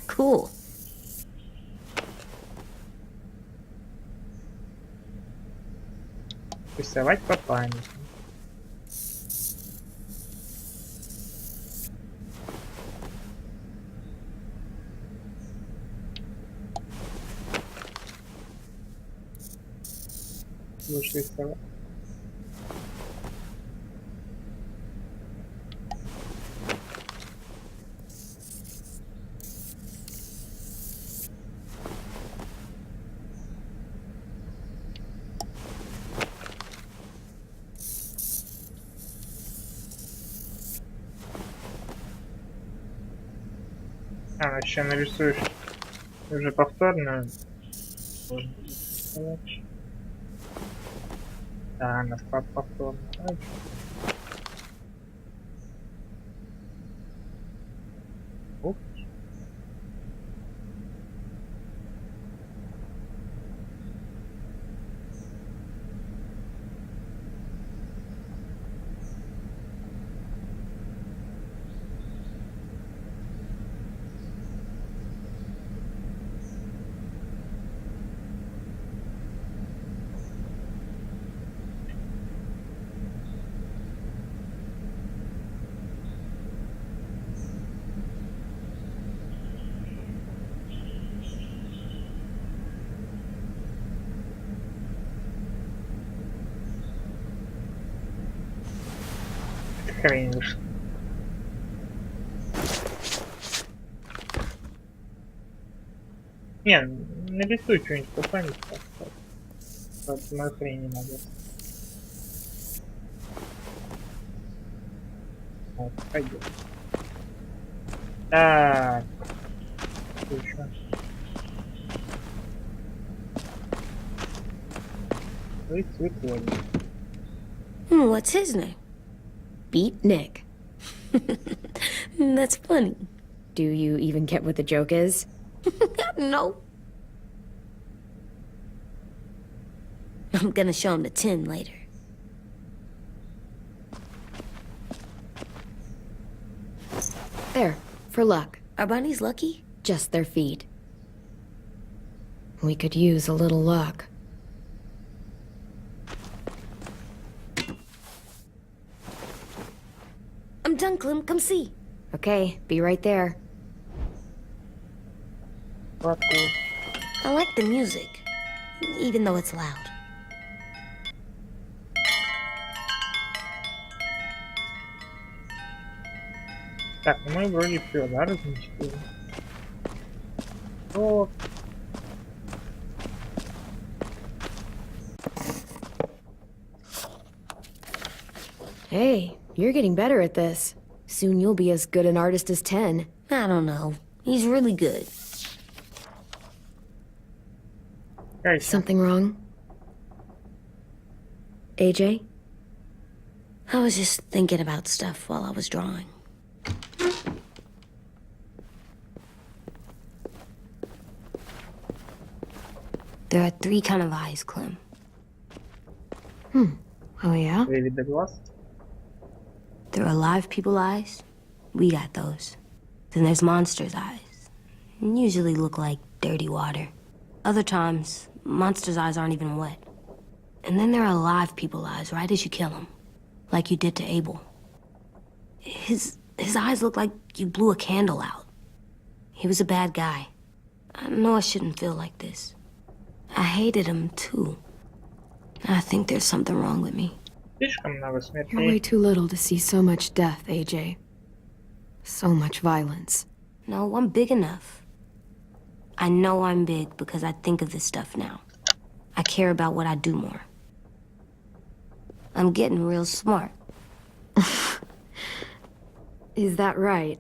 Cool. Рисовать по памяти. Будешь рисовать. Еще нарисуешь уже повторно. Можно рисовать. Да, она повторно. Оп. Хрень вышла. Не, нарисуй что-нибудь по памяти. Вот мою хрень не надо. Вот, пойдет. Так. Что еще? Цветочек. What's his name? Beat Nick. That's funny. Do you even get what the joke is? No. I'm gonna show him the tin later. There, for luck. Are bunnies lucky? Just their feet. We could use a little luck. I'm done, Clem. Come see. Okay, be right there. Вот тут. I like the music, even though it's loud. Так, ну мы вроде все, да, разместили. О, Hey, you're getting better at this. Soon you'll be as good an artist as 10. I don't know. He's really good. кайся. Something wrong? AJ? I was just thinking about stuff while I was drawing. There are 3 kind of eyes, Clem. Oh yeah? Две вида глаз. There are alive people eyes. We got those. Then there's monsters' eyes. Usually look like dirty water. Other times, monsters' eyes aren't even wet. And then there are alive people eyes right as you kill them. Like you did to Abel. His eyes look like you blew a candle out. He was a bad guy. I know I shouldn't feel like this. I hated him too. I think there's something wrong with me. Слишком много You're way смертей. too little to see so much death, AJ. So much violence. No, I'm big enough. I know I'm big because I think of this stuff now. I care about what I do more. I'm getting real smart. Is that right?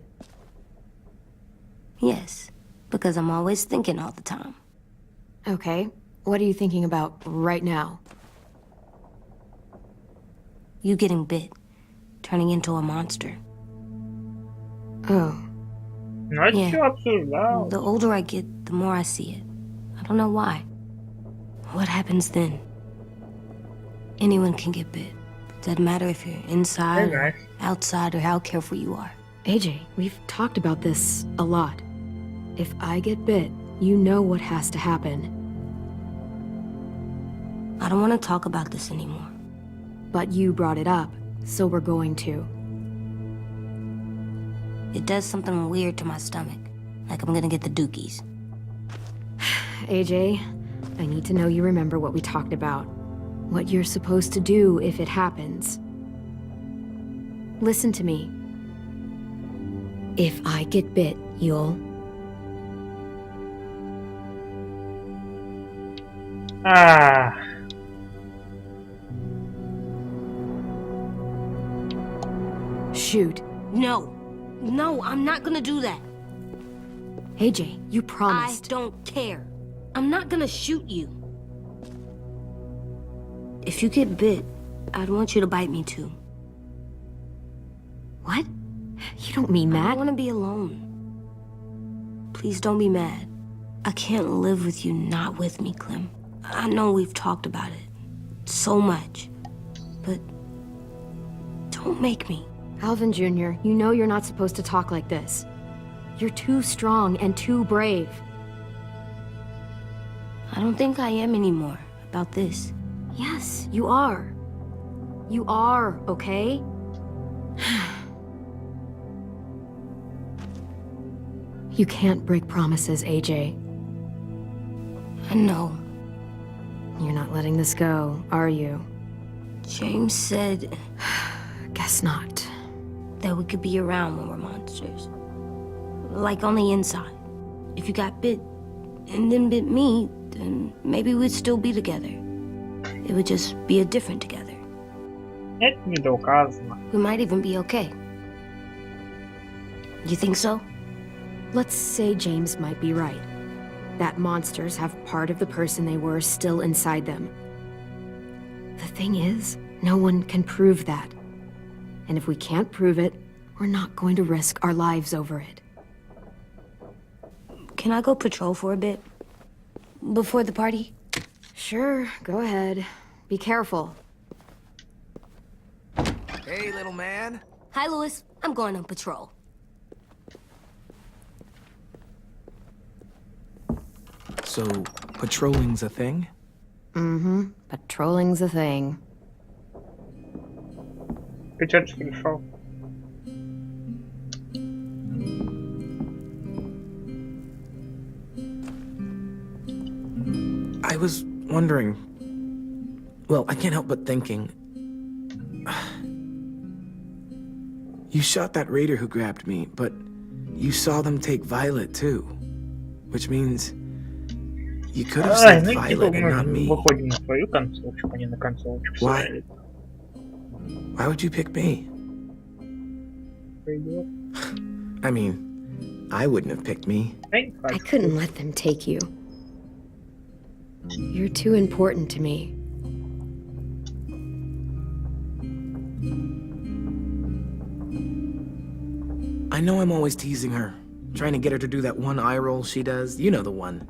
Yes, because I'm always thinking all the time. Okay. What are you thinking about right now? You getting bit, turning into a monster. Oh. Ну а Yeah. чё обсуждал? The older I get, the more I see it. I don't know why. What happens then? Anyone can get bit. Doesn't matter if you're inside, or Nice. outside, or how careful you are. AJ, we've talked about this a lot. If I get bit, you know what has to happen. I don't want to talk about this anymore. But you brought it up, so we're going to. It does something weird to my stomach. Like I'm gonna get the dookies. AJ, I need to know you remember what we talked about. What you're supposed to do if it happens. Listen to me. If I get bit, you'll... А, Shoot. No. No, I'm not gonna do that. AJ, you I promised. don't care. I'm not gonna shoot you. If you get bit, I'd want you to bite me too. What? You don't mean I that. don't want to be alone. Please don't be mad. I can't live with you not with me, Clem. I know we've talked about it so much, but don't make me. Alvin Jr., you know you're not supposed to talk like this. You're too strong and too brave. I don't think I am anymore about this. Yes, you are. You are, okay? You can't break promises, AJ. I know. You're not letting this go, are you? James said Guess not. that we could be around when we're monsters. Like on the inside. If you got bit and then bit me, then maybe we'd still be together. It would just be a different together. это не доказано. We might even be okay. You think so? Let's say James might be right. That monsters have part of the person they were still inside them. The thing is, No one can prove that. And if we can't prove it, we're not going to risk our lives over it. Can I go patrol for a bit? Before the party? Sure, go ahead. Be careful. Hey, little man. Hi, Louis. I'm going on patrol. So, patrolling's a thing? Mm-hmm. Patrolling's a thing. Печать пришел. I was wondering... Well, I can't help but thinking... You shot that raider who grabbed me, but you saw them take Violet too. Which means... You could have saved Violet and not me. Выходим на свою концовочку, а не на концовочку. Why? Why would you pick me? I mean, I wouldn't have picked me. I couldn't let them take you. You're too important to me. I know I'm always teasing her, trying to get her to do that one eye roll she does. You know the one,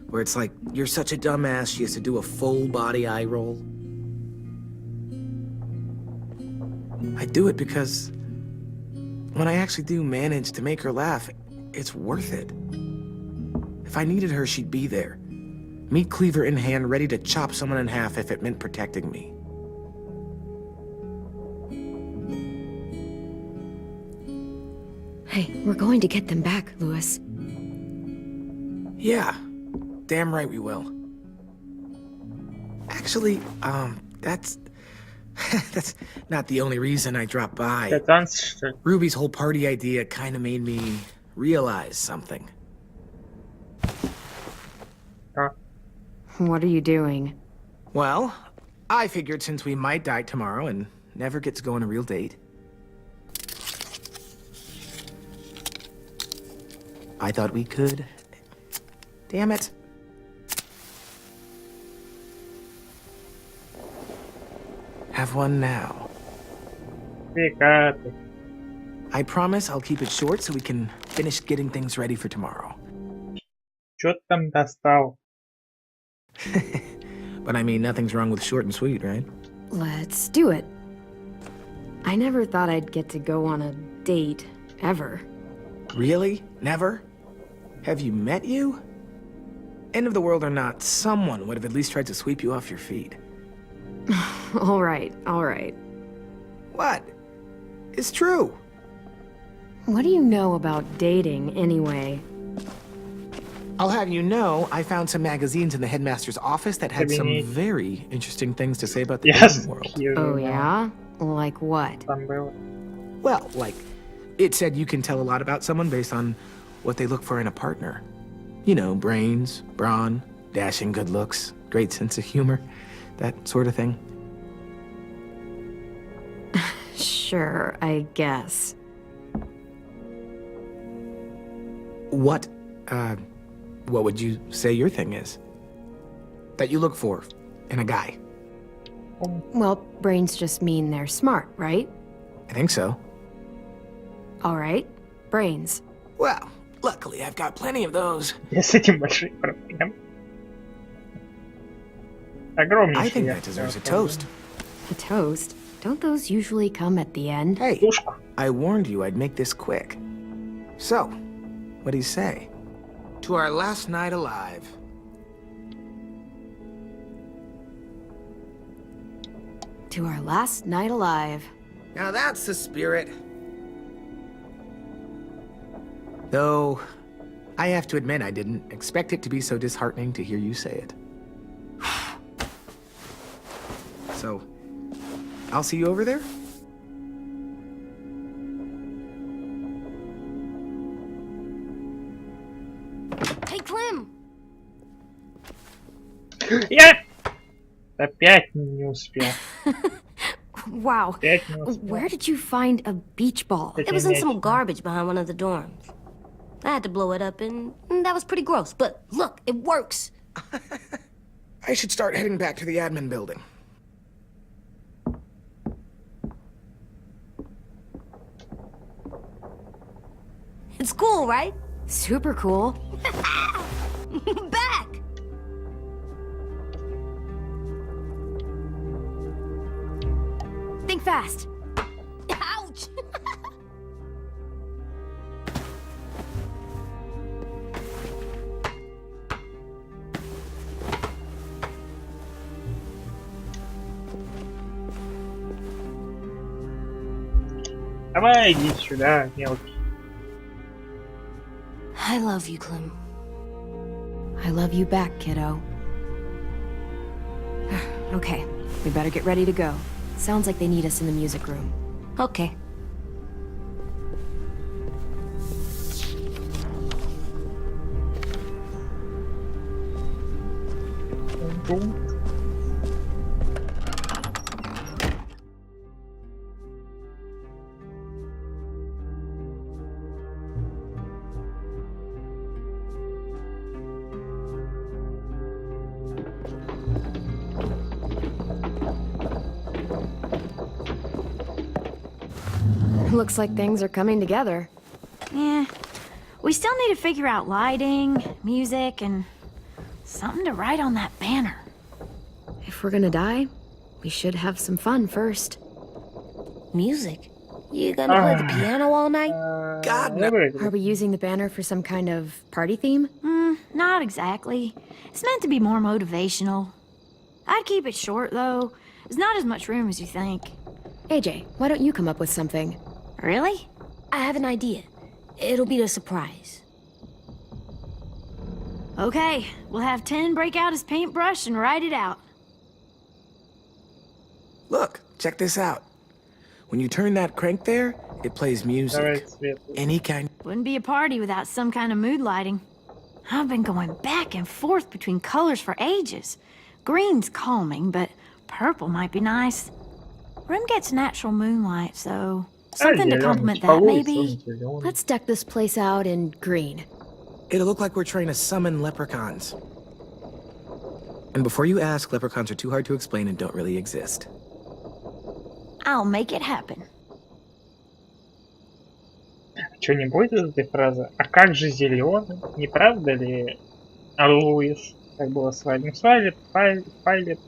where it's like, you're such a dumbass, she has to do a full body eye roll. I do it because when I actually do manage to make her laugh, it's worth it. If I needed her, she'd be there. Meat cleaver in hand, ready to chop someone in half if it meant protecting me. Hey, we're going to get them back, Louis. Yeah, damn right we will. Actually, that's... that's not the only reason I dropped by. Это танцы, что ли? Ruby's whole party idea kind of made me realize something. А, What are you doing? Well, I figured since we might die tomorrow and never get to go on a real date, I thought we could... Damn it. Have one now. прикаты. I promise I'll keep it short so we can finish getting things ready for tomorrow. Чё ты там достал? But I mean, nothing's wrong with short and sweet, right? Let's do it. I never thought I'd get to go on a date, ever. Really? Never? Have you met you? End of the world or not, someone would have at least tried to sweep you off your feet. All right, all right. What? It's true. What do you know about dating, anyway? I'll have you know, I found some magazines in the headmaster's office that had some very interesting things to say about the Yes. dating world. Oh, yeah? Like what? Там было. Well, like, it said you can tell a lot about someone based on what they look for in a partner. You know, brains, brawn, dashing good looks, great sense of humor, that sort of thing. Sure, I guess. What would you say your thing is? That you look for in a guy? Well, brains just mean they're smart, right? I think so. All right, brains. Well, luckily I've got plenty of those. Я с этим большие проблемы. Огромнейшие. I think я that deserves a сказал, toast. A toast? Don't those usually come at the end? Hey, Пушку. I warned you I'd make this quick. So, what do you say? To our last night alive. To our last night alive. Now that's the spirit. Though, I have to admit I didn't expect it to be so disheartening to hear you say it. So, I'll see you over there? Hey, Clem! Я опять не успел. Wow. Опять не успел. Where did you find a beach ball? It was in some garbage behind one of the dorms. I had to blow it up, and that was pretty gross. But look, it works. I should start heading back to the admin building. Cool, right? Super cool. Back! Think fast. Ouch! Давай, иди сюда, мелкий. I love you, Clem. I love you back, kiddo. Okay, we better get ready to go. Sounds like they need us in the music room. Okay. Looks like things are coming together. Yeah. We still need to figure out lighting, music, and something to write on that banner. If we're gonna die, we should have some fun first. Music? You gonna play the piano all night? God, no. Are we using the banner for some kind of party theme? Not exactly. It's meant to be more motivational. I'd keep it short, though. There's not as much room as you think. AJ, why don't you come up with something? Really? I have an idea. It'll be a surprise. Okay, we'll have 10 break out his paintbrush and write it out. Look, check this out. When you turn that crank there, it plays music. Давай свет. Any kind. Wouldn't be a party without some kind of mood lighting. I've been going back and forth between colors for ages. Green's calming, but purple might be nice. Room gets natural moonlight, so something to complement that, maybe. Let's deck this place out in green. It'll look like we're trying to summon leprechauns. And before you ask, leprechauns are too hard to explain and don't really exist. I'll make it happen. Че, не будет из этой фразы? А как же зеленый? Не правда ли, Луис? Как было с Вайлет? Ну, с Вайлет,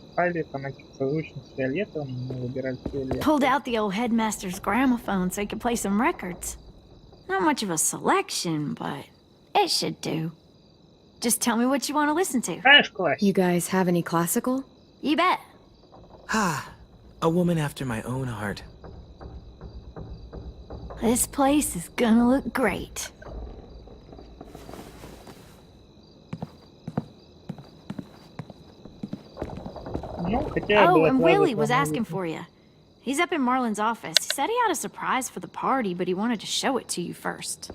она созвучна с фиолетовым, мы выбирали фиолет. Pulled out the old headmaster's gramophone so he could play some records. Not much of a selection, but it should do. Just tell me what you want to listen to. Знаешь, классик? You guys have any classical? You bet. Ah, a woman after my own heart. This place is gonna look great. Ну, хотя Oh, было and классно, Willie was но- asking for you. He's up in Marlin's office. He said he had a surprise for the party, but he wanted to show it to you first.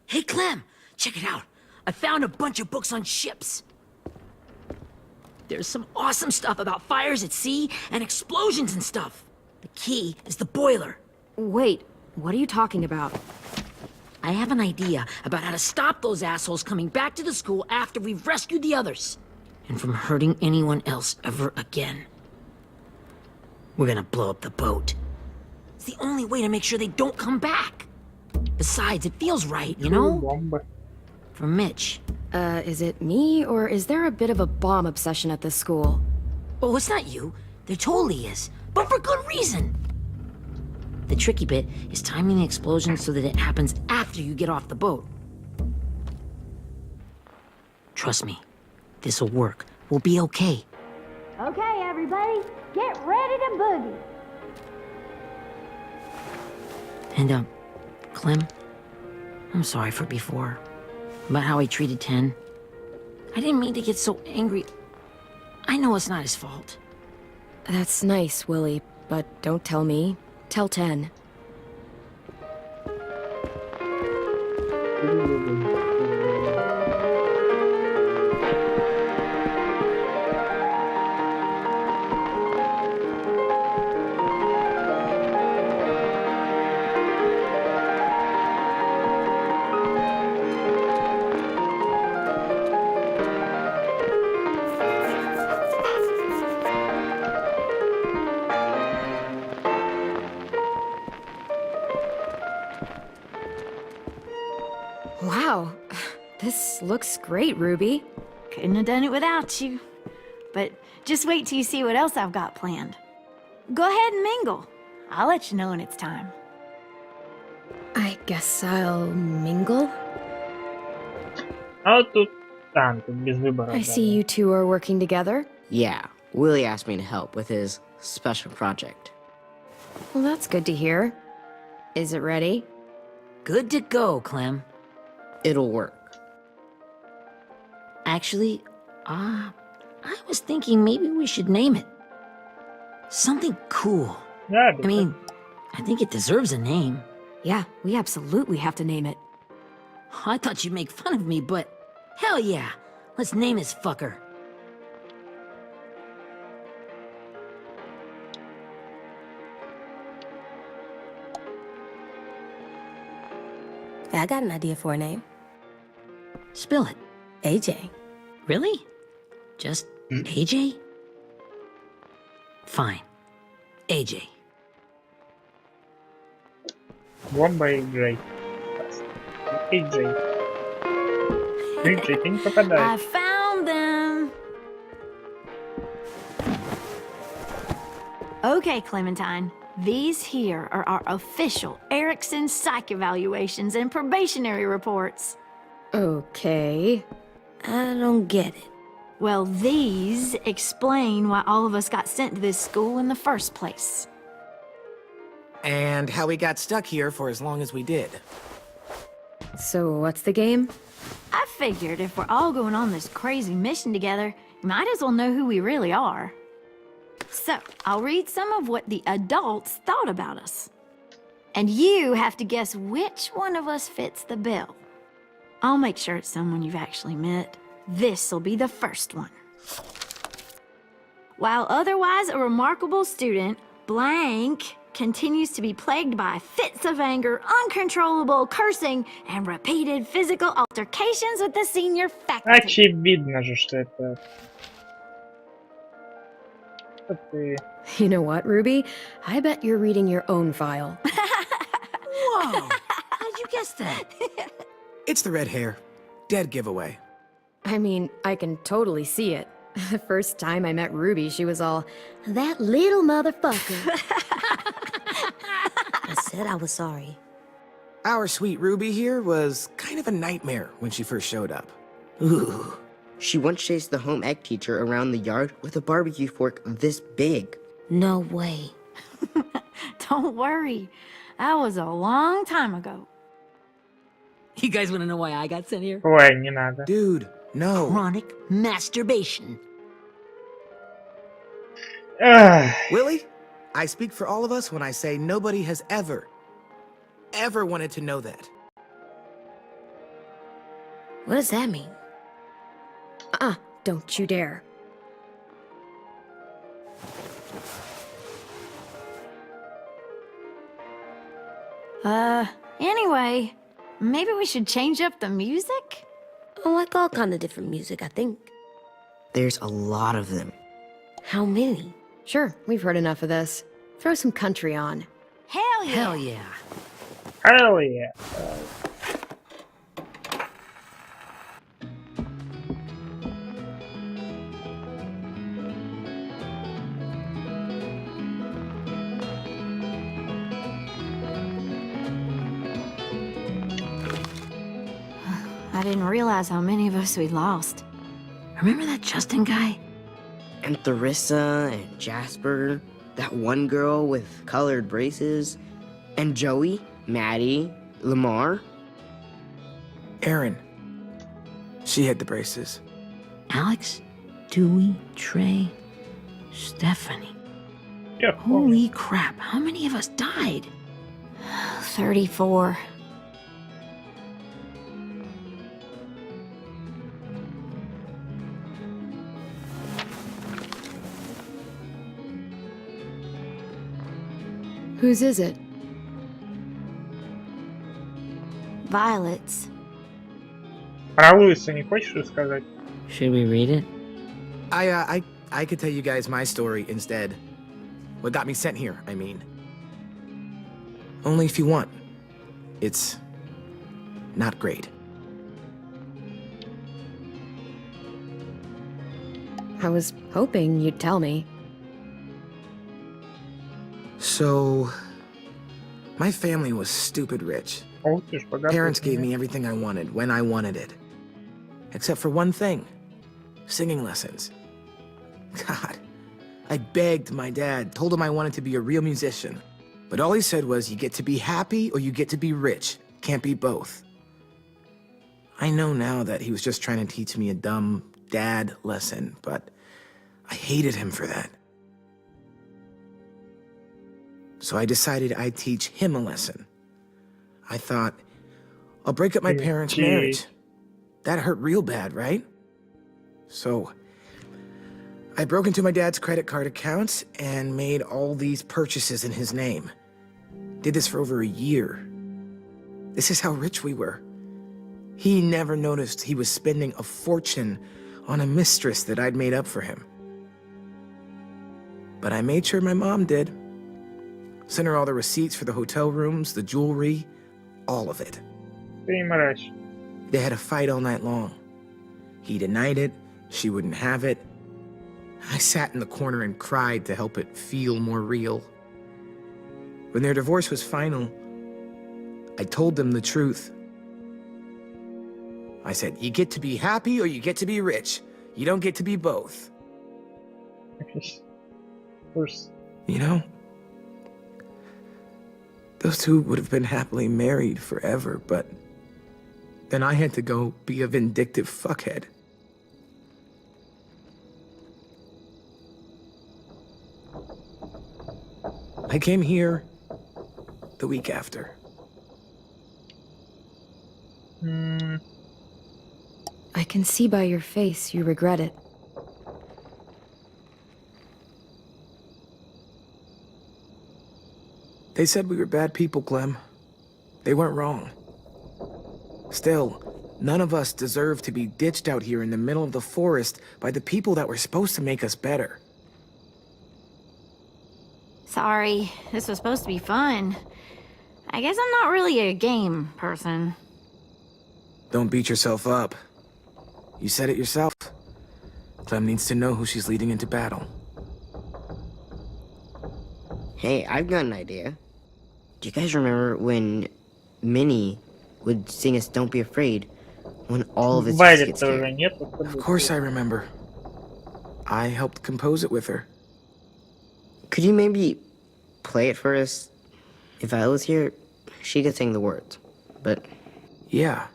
Hey, Clem, check it out. I found a bunch of books on ships. There's some awesome stuff about fires at sea and explosions and stuff. The key is the boiler. Wait, what are you talking about? I have an idea about how to stop those assholes coming back to the school after we've rescued the others. And from hurting anyone else ever again. We're gonna blow up the boat. It's the only way to make sure they don't come back. Besides, it feels right, you know? Бомба. For Mitch. Is it me, or is there a bit of a bomb obsession at this school? Oh, it's not you. There totally is. But for good reason. The tricky bit is timing the explosion so that it happens after you get off the boat. Trust me, this'll work. We'll be okay. Okay, everybody, get ready to boogie. And, Clem, I'm sorry for before. About how I treated Ten. I didn't mean to get so angry. I know it's not his fault. That's nice, Willie, but don't tell me. Tell 10. Wow, this looks great, Ruby. Couldn't have done it without you. But just wait till you see what else I've got planned. Go ahead and mingle. I'll let you know when it's time. I guess I'll mingle? А вот тут, тут без выбора. I see you two are working together. Yeah, Willie asked me to help with his special project. Well, that's good to hear. Is it ready? Good to go, Clem. It'll work. Actually, I was thinking maybe we should name it. Something cool. Да, I mean, I think it deserves a name. Yeah, we absolutely have to name it. I thought you'd make fun of me, but hell yeah. Let's name this fucker. I got an idea for a name. Spill it. AJ. Really? Just AJ? Fine. AJ. бомба и Джей. И Джей. Джей, ты не попадаешь. I found them. Okay, Clementine. These here are our official Erickson psych evaluations and probationary reports. Okay. I don't get it. Well, these explain why all of us got sent to this school in the first place. And how we got stuck here for as long as we did. So what's the game? I figured if we're all going on this crazy mission together, you might as well know who we really are. So, I'll read some of what the adults thought about us. And you have to guess which one of us fits the bill. I'll make sure it's someone you've actually met. This'll be the first one. While otherwise a remarkable student, blank continues to be plagued by fits of anger, uncontrollable cursing, and repeated physical altercations with the senior faculty. Очевидно же, что это... Что ты... You know what, Ruby? I bet you're reading your own file. Whoa! How'd you guess that? It's the red hair. Dead giveaway. I mean, I can totally see it. The first time I met Ruby, she was all, "That little motherfucker." I said I was sorry. Our sweet Ruby here was kind of a nightmare when she first showed up. Ooh. She once chased the home ec teacher around the yard with a barbecue fork this big. No way. Don't worry. That was a long time ago. You guys want to know why I got sent here? Ой, не надо. Dude, no. Chronic masturbation. Ах, Willie, I speak for all of us when I say nobody has ever wanted to know that. What does that mean? Don't you dare. Anyway, maybe we should change up the music? I like all kind of different music, I think. There's a lot of them. How many? Sure, we've heard enough of this. Throw some country on. Hell yeah! Hell yeah. hell yeah. I didn't realize how many of us we lost. Remember that Justin guy? And Theresa and Jasper, that one girl with colored braces, and Joey, Maddie, Lamar. Erin. She had the braces. Alex, Dewey, Trey, Stephanie. Я помню. Holy crap, how many of us died? 34. Whose is it? Violet's. Про Луиса не хочешь рассказать? Should we read it? I could tell you guys my story instead. What got me sent here, I mean. Only if you want. It's not great. I was hoping you'd tell me. So, my family was stupid rich. Ох ты ж, богатый Parents gave семья. me everything I wanted when I wanted it. Except for one thing. Singing lessons. God. I begged my dad, told him I wanted to be a real musician. But all he said was, you get to be happy or you get to be rich. Can't be both. I know now that he was just trying to teach me a dumb dad lesson, but I hated him for that. So I decided I'd teach him a lesson. I thought, I'll break up my parents' marriage. That hurt real bad, right? So I broke into my dad's credit card accounts and made all these purchases in his name. Did this for over a year. This is how rich we were. He never noticed he was spending a fortune on a mistress that I'd made up for him. But I made sure my mom did. Sent her all the receipts for the hotel rooms, the jewelry, all of it. Ты мразь. They had a fight all night long. He denied it, she wouldn't have it. I sat in the corner and cried to help it feel more real. When their divorce was final, I told them the truth. I said, you get to be happy or you get to be rich. You don't get to be both. Ужас. You know, those two would have been happily married forever, but then I had to go be a vindictive fuckhead. I came here the week after. I can see by your face you regret it. They said we were bad people, Clem. They weren't wrong. Still, none of us deserve to be ditched out here in the middle of the forest by the people that were supposed to make us better. Sorry, this was supposed to be fun. I guess I'm not really a game person. Don't beat yourself up. You said it yourself. Clem needs to know who she's leading into battle. Hey, I've got an idea. Do you guys remember when Minnie would sing us Don't Be Afraid when all of us used to get Вайлет-то уже scared? нет. Of course I remember. I helped compose it with her. Could you maybe play it for us? If I was here, she could sing the words, but... Yeah.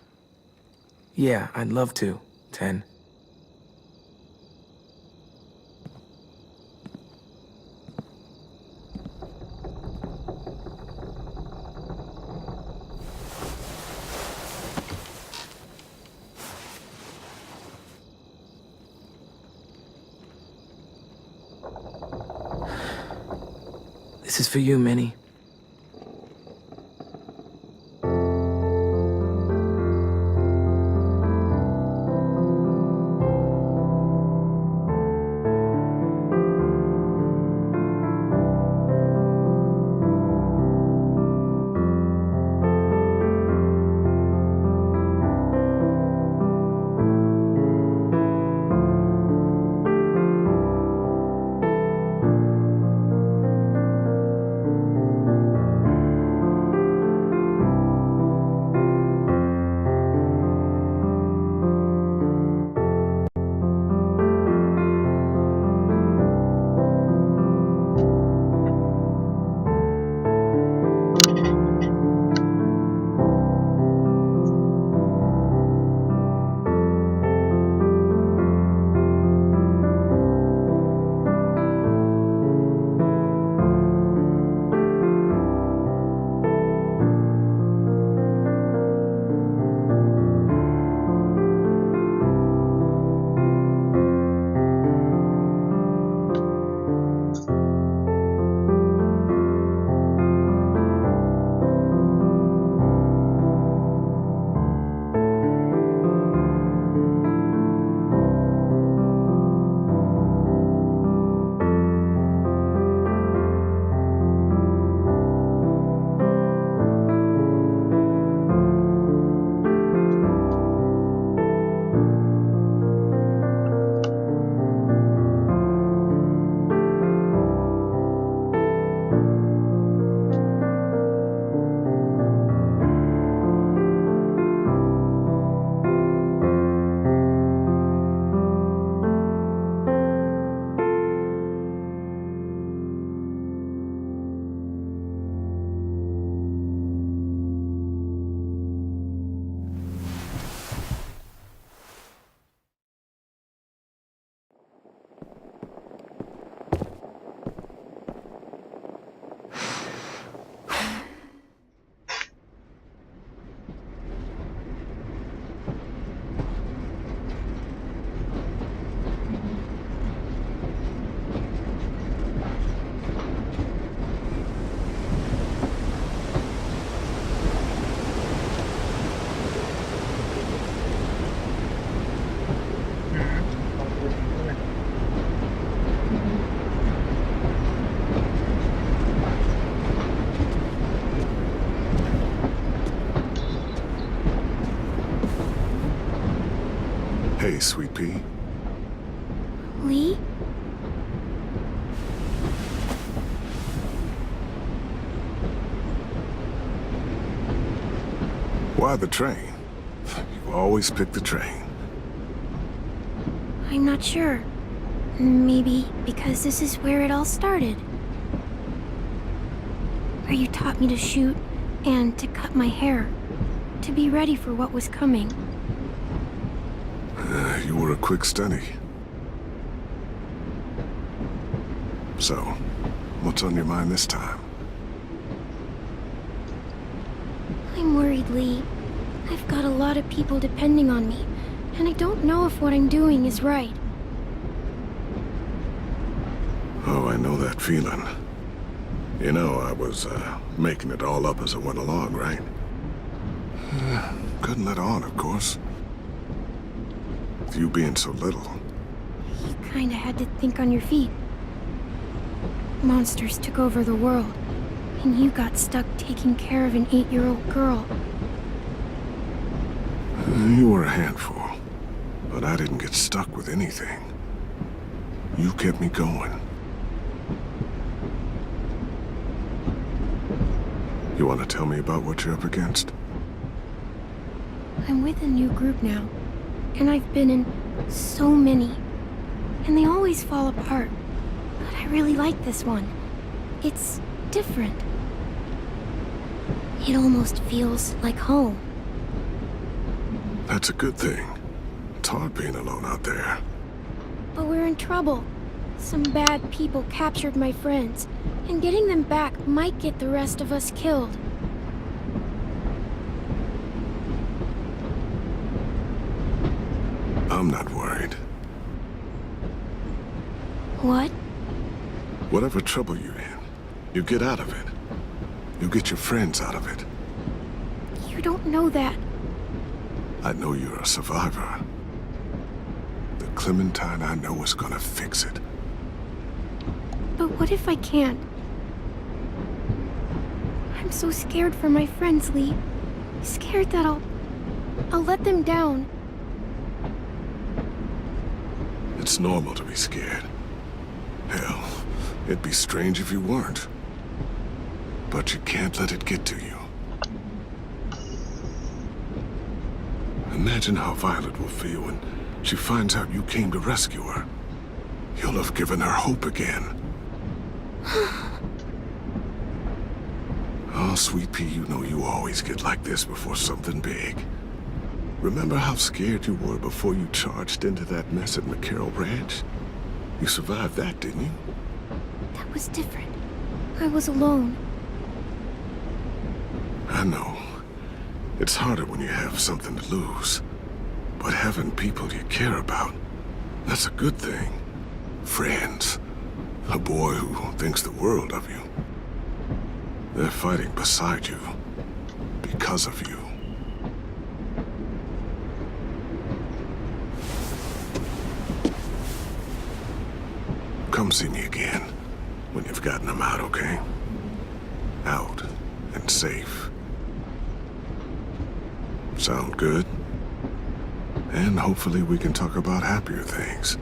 Yeah, I'd love to, Ten. This is for you, Minnie. Hey, Sweet Pea. Lee? Why the train? You always pick the train. I'm not sure. Maybe because this is where it all started. Where you taught me to shoot and to cut my hair. To be ready for what was coming. You were a quick study. So, what's on your mind this time? I'm worried, Lee. I've got a lot of people depending on me, and I don't know if what I'm doing is right. Oh, I know that feeling. You know, I was, making it all up as I went along, right? Couldn't let on, of course. With you being so little. You kinda had to think on your feet. Monsters took over the world, and you got stuck taking care of an 8-year-old girl. You were a handful, but I didn't get stuck with anything. You kept me going. You want to tell me about what you're up against? I'm with a new group now, and I've been in so many, and they always fall apart. But I really like this one. It's different. It almost feels like home. That's a good thing. It's hard being alone out there. But we're in trouble. Some bad people captured my friends, and getting them back might get the rest of us killed. I'm not worried. What? Whatever trouble you're in, you get out of it. You get your friends out of it. You don't know that. I know you're a survivor. The Clementine I know is gonna fix it. But what if I can't? I'm so scared for my friends, Lee. Scared that I'll let them down. It's normal to be scared. Hell, it'd be strange if you weren't. But you can't let it get to you. Imagine how Violet will feel when she finds out you came to rescue her. You'll have given her hope again. Oh, Sweet Pea, you know you always get like this before something big. Remember how scared you were before you charged into that mess at McCarroll Ranch? You survived that, didn't you? That was different. I was alone. I know. It's harder when you have something to lose. But having people you care about, that's a good thing. Friends. A boy who thinks the world of you. They're fighting beside you. Because of you. Come see me again. When you've gotten them out, okay? Out. And safe. Sound good? And hopefully we can talk about happier things.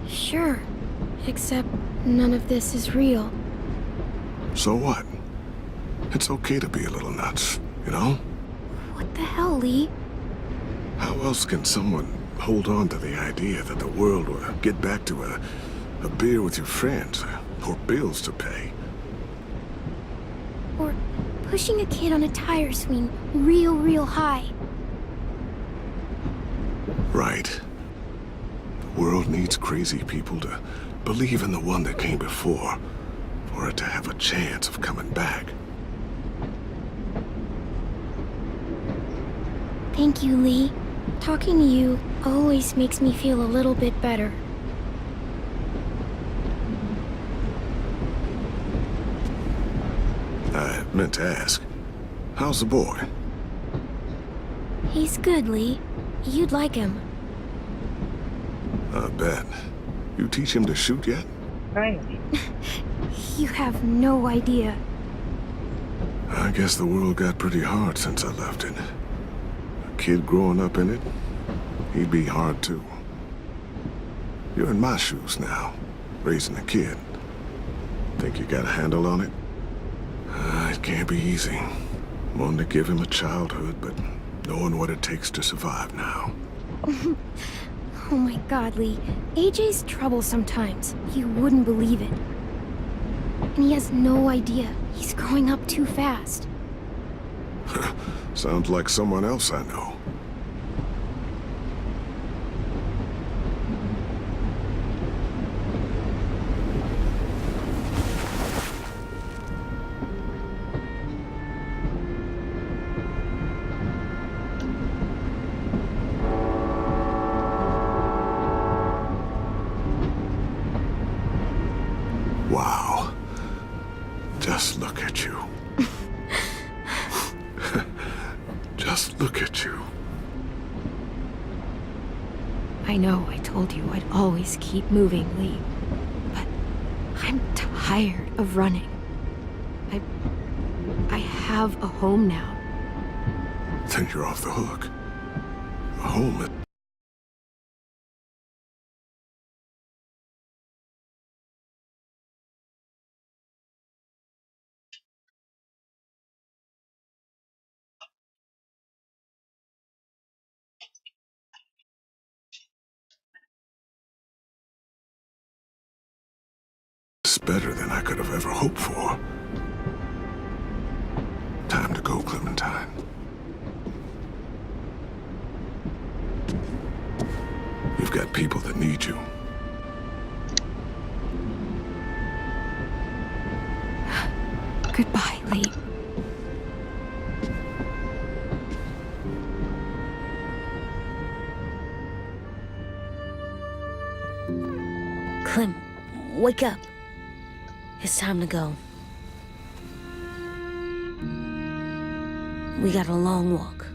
Sure. Except none of this is real. So what? It's okay to be a little nuts, you know? What the hell, Lee? How else can someone hold on to the idea that the world will get back to a beer with your friends, or bills to pay? Or pushing a kid on a tire swing real high. Right. The world needs crazy people to believe in the one that came before, for it to have a chance of coming back. Thank you, Lee. Talking to you always makes me feel a little bit better. I meant to ask, how's the boy? He's good, Lee. You'd like him. I bet. You teach him to shoot yet? Tiny. You have no idea. I guess the world got pretty hard since I left it. A kid growing up in it, he'd be hard too. You're in my shoes now, raising a kid. Think you got a handle on it? It can't be easy. Wanting to give him a childhood, but knowing what it takes to survive now. Oh my god, Lee. AJ's trouble sometimes. You wouldn't believe it. And he has no idea. He's growing up too fast. Sounds like someone else I know. Wow. Just look at you. Just look at you. I know I told you I'd always keep moving, Lee. But I'm tired of running. I have a home now. Then you're off the hook. A home. It's better than I could have ever hoped for. Time to go, Clementine. You've got people that need you. Goodbye, Lee. Clem, wake up. It's time to go. We got a long walk.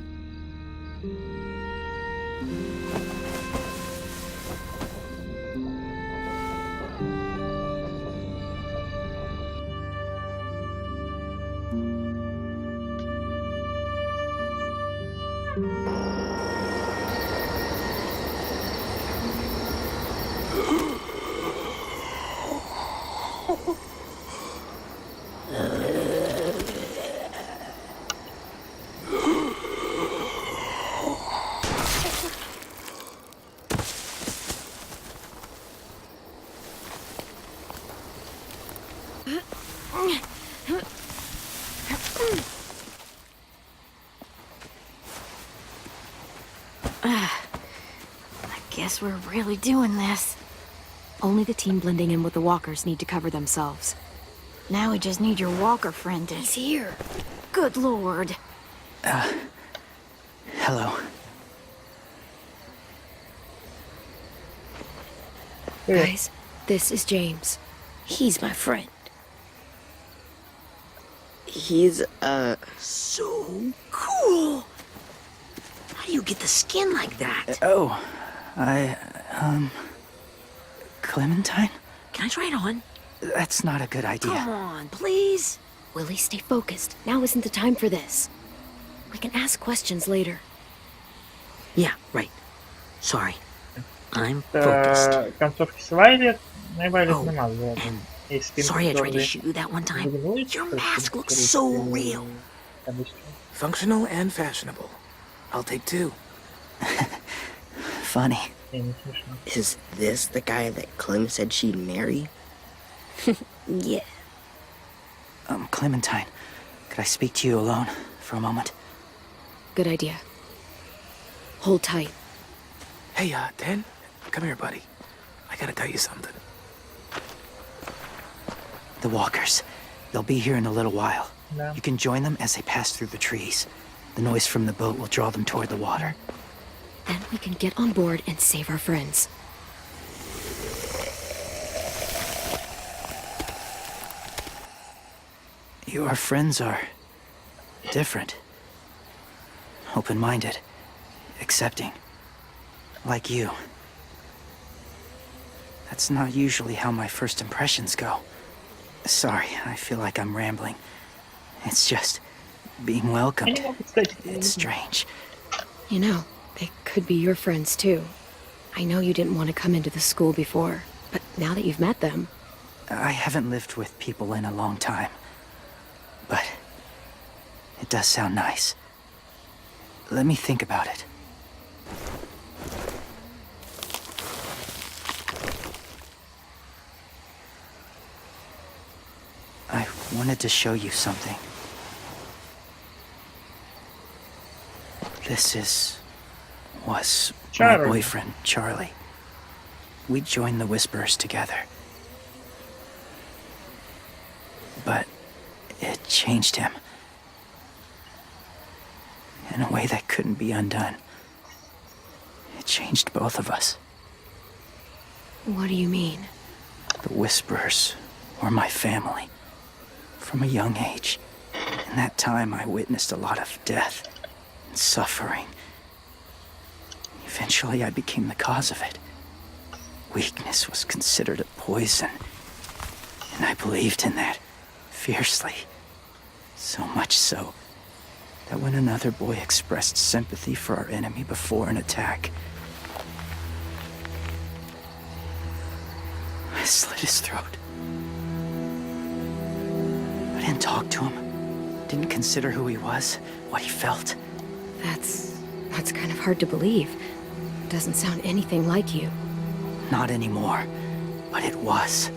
Guess we're really doing this. Only the team blending in with the walkers need to cover themselves. Now we just need your walker friend to... He's here. Good lord. Hello. Guys, this is James. He's my friend. He's, so cool. How do you get the skin like that? Clementine? Can I try it on? That's not a good idea. Come on, please. Willie, stay focused. Now isn't the time for this. We can ask questions later. Yeah, right. Sorry. I'm focused. Концовки свадьбы наиболее Oh, намазывают. and sorry I tried to shoot you that one time. Your mask looks so real. Functional and fashionable. I'll take two. Funny. Is this the guy that Clem said she'd marry? Yeah. Clementine, could I speak to you alone for a moment? Good idea. Hold tight. Hey, Dan, come here, buddy. I gotta tell you something. The walkers. They'll be here in a little while. Yeah. You can join them as they pass through the trees. The noise from the boat will draw them toward the water. Then we can get on board and save our friends. Your friends are different. Open-minded. Accepting. Like you. That's not usually how my first impressions go. Sorry, I feel like I'm rambling. It's just being welcomed. It's strange. You know, they could be your friends too. I know you didn't want to come into the school before, but now that you've met them... I haven't lived with people in a long time. But it does sound nice. Let me think about it. I wanted to show you something. This was my Charlie. boyfriend, Charlie. We joined the Whisperers together. But it changed him. In a way that couldn't be undone. It changed both of us. What do you mean? The Whisperers were my family. From a young age. In that time, I witnessed a lot of death and suffering. Eventually, I became the cause of it. Weakness was considered a poison. And I believed in that fiercely. So much so that when another boy expressed sympathy for our enemy before an attack, I slit his throat. I didn't talk to him. Didn't consider who he was, what he felt. That's kind of hard to believe. Doesn't sound anything like you. Not anymore, but it was.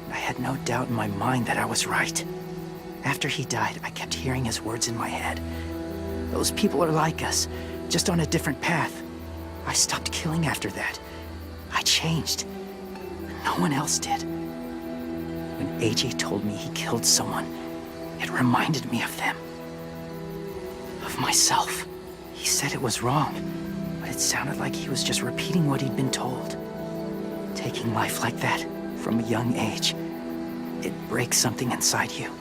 I had no doubt in my mind that I was right. After he died, I kept hearing his words in my head. Those people are like us, just on a different path. I stopped killing after that. I changed. But no one else did. When AJ told me he killed someone, it reminded me of them. Of myself. He said it was wrong, but it sounded like he was just repeating what he'd been told. Taking life like that, from a young age, it breaks something inside you.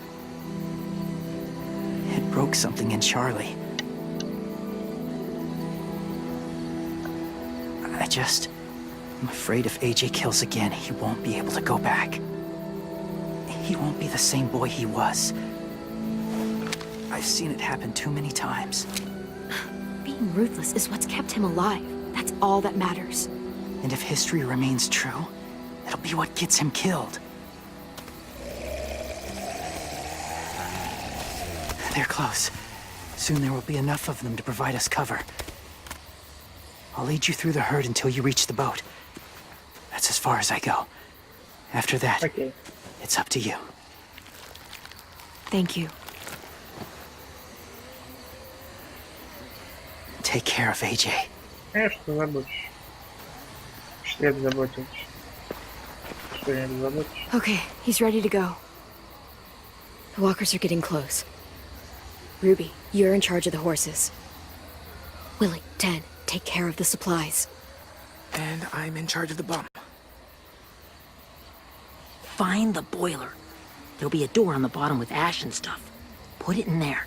It broke something in Charlie. I'm afraid if AJ kills again, he won't be able to go back. He won't be the same boy he was. I've seen it happen too many times. Being ruthless is what's kept him alive. That's all that matters. And if history remains true, it'll be what gets him killed. They're close. Soon there will be enough of them to provide us cover. I'll lead you through the herd until you reach the boat. That's as far as I go. After that, Окей. it's up to you. Thank you. Take care of AJ. Конечно, забудешь. Что я заботился? Что я не заботился? Okay, he's ready to go. The walkers are getting close. Ruby, you're in charge of the horses. Willie, Ted, take care of the supplies. And I'm in charge of the bomb. Find the boiler. There'll be a door on the bottom with ash and stuff. Put it in there.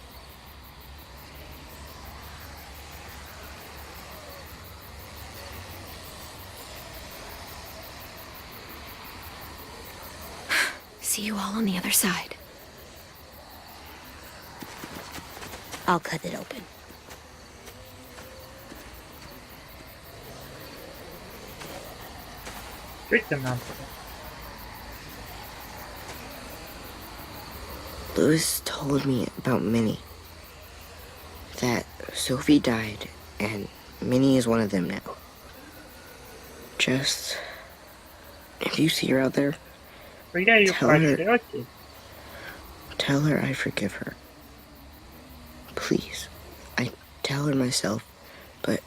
See you all on the other side. I'll cut it open. Что тебе надо? Louis told me about Minnie. That Sophie died, and Minnie is one of them now. Just... if you see her out there, Я ее Tell her. пошлю, окей. tell her I forgive her. Please. I tell her myself, but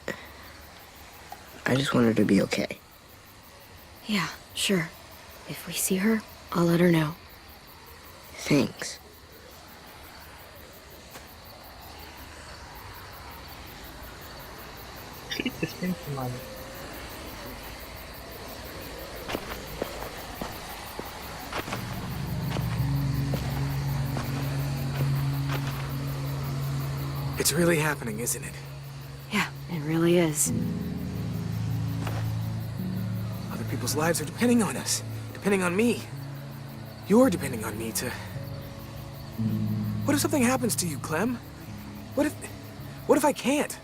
I just want her to be okay. Yeah, sure. If we see her, I'll let her know. Thanks. Шлите с ним надо. It's really happening, isn't it? Yeah, it really is. Other people's lives are depending on us. Depending on me. You're depending on me to... What if something happens to you, Clem? What if I can't?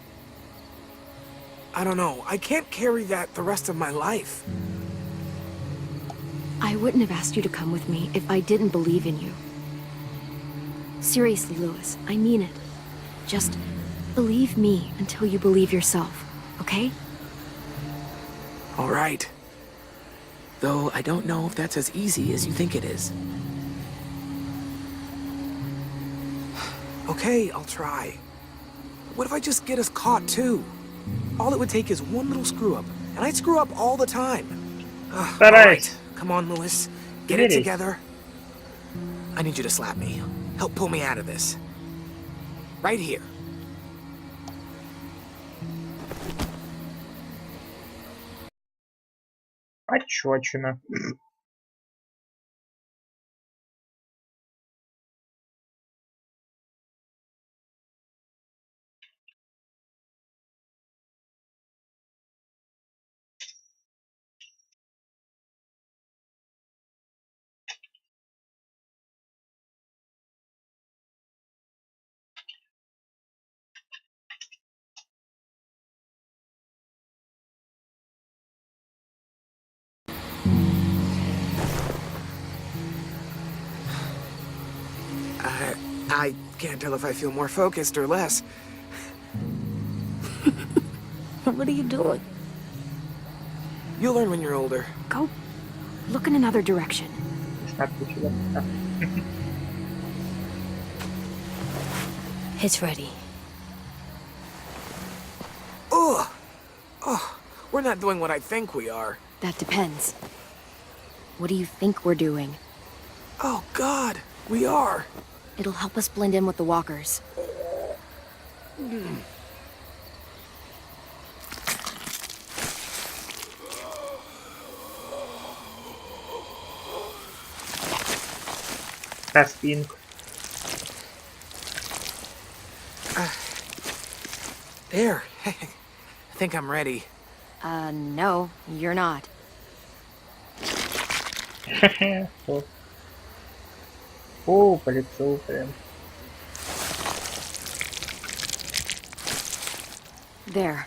I don't know. I can't carry that the rest of my life. I wouldn't have asked you to come with me if I didn't believe in you. Seriously, Lewis, I mean it. Just believe me until you believe yourself, okay? All right. Though I don't know if that's as easy as you think it is. Okay, I'll try. What if I just get us caught too? All it would take is one little screw up, and I'd screw up all the time. All right, come on, Lewis. Get it together. I need you to slap me. Help pull me out of this. Right here. Пощечина. I can't tell if I feel more focused or less. What are you doing? You'll learn when you're older. Go look in another direction. It's ready. Ugh! Oh, we're not doing what I think we are. That depends. What do you think we're doing? Oh, God, we are. It'll help us blend in with the walkers. That's pink. There. I think I'm ready. No, you're not. О, по лицу прям. There.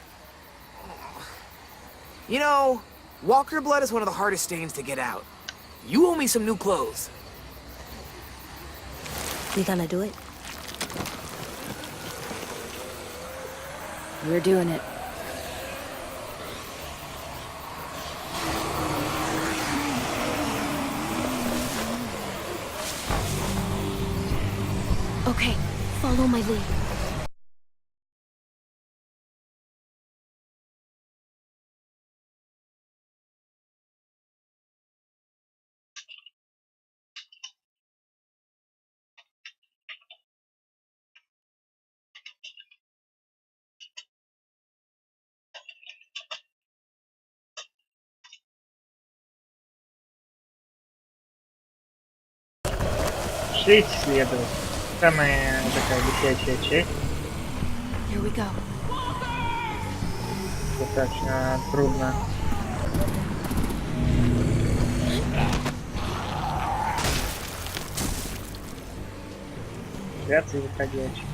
You know, walker blood is one of the hardest stains to get out. You owe me some new clothes. We gonna do it? We're doing it. Okay, follow my lead. Шли исследовать. Самая такая летящая часть. Here we go. Достаточно трудно. Связаться и выходящий.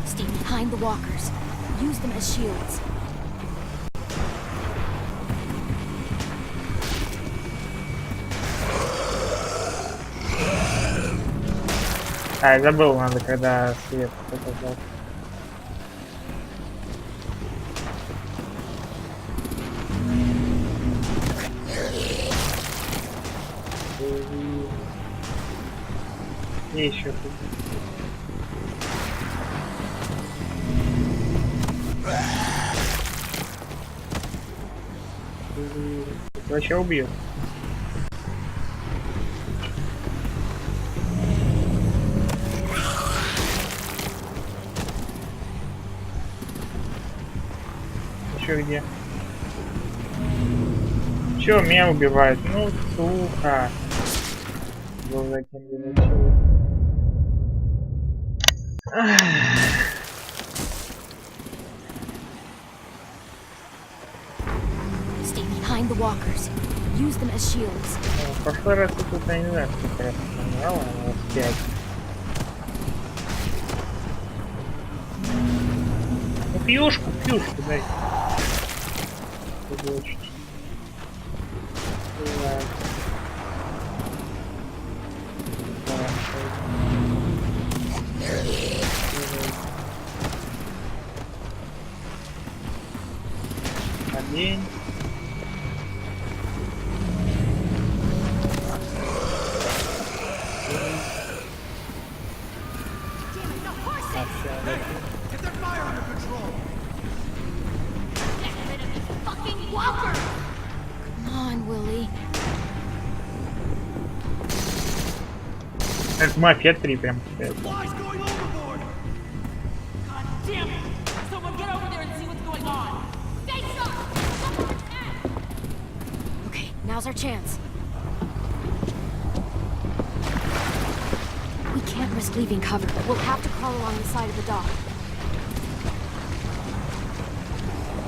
Stay behind the walkers. Use them as shields. А, я забыл, надо когда свет показать. И еще тут. Вообще убьет. Еще где? Че, меня убивают? Ну, сука. Был затем делать. Stay behind the walkers. Use them as shields. В прошлый раз я тут, я не знаю, сколько раз помирала, но 5. Ну, пьюшку, дай. рабочий. Так. Олень. Get their fire under control! Fucking Walker! Come on, Willie. Это мафия 3 прям какая-то. Fly's going overboard! God damn it! Someone get over there and see what's going on! Stay sharp! Okay, now's our chance. We can't risk leaving cover. We'll have to crawl along the side of the dock.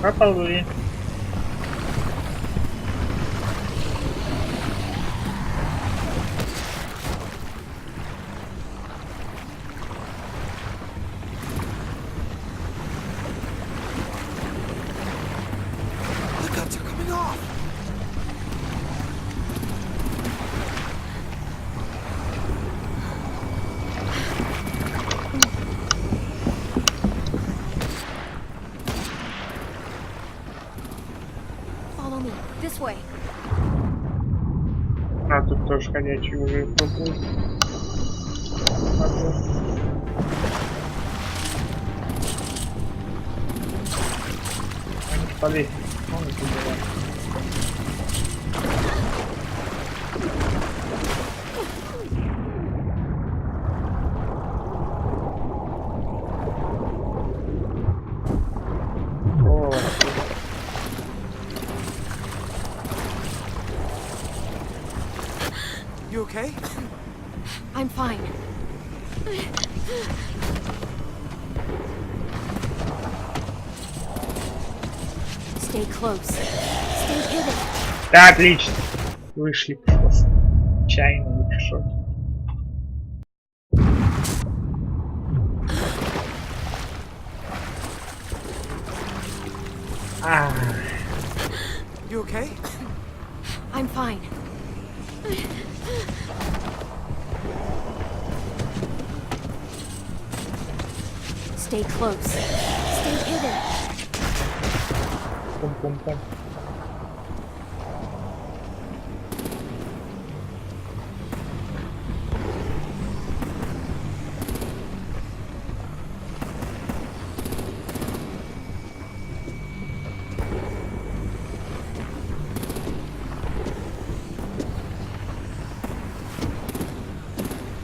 Проползли. The guns are coming off! Follow me. This way. А тут тоже ходячий уже проплыл. Они впали. Вон эти дела. О, You okay? I'm fine. Stay close. Stay hidden. да, отлично. Вышли просто. Чайно вышел. You okay? I'm fine. Stay close. Stay hidden. Пум-пум-пум.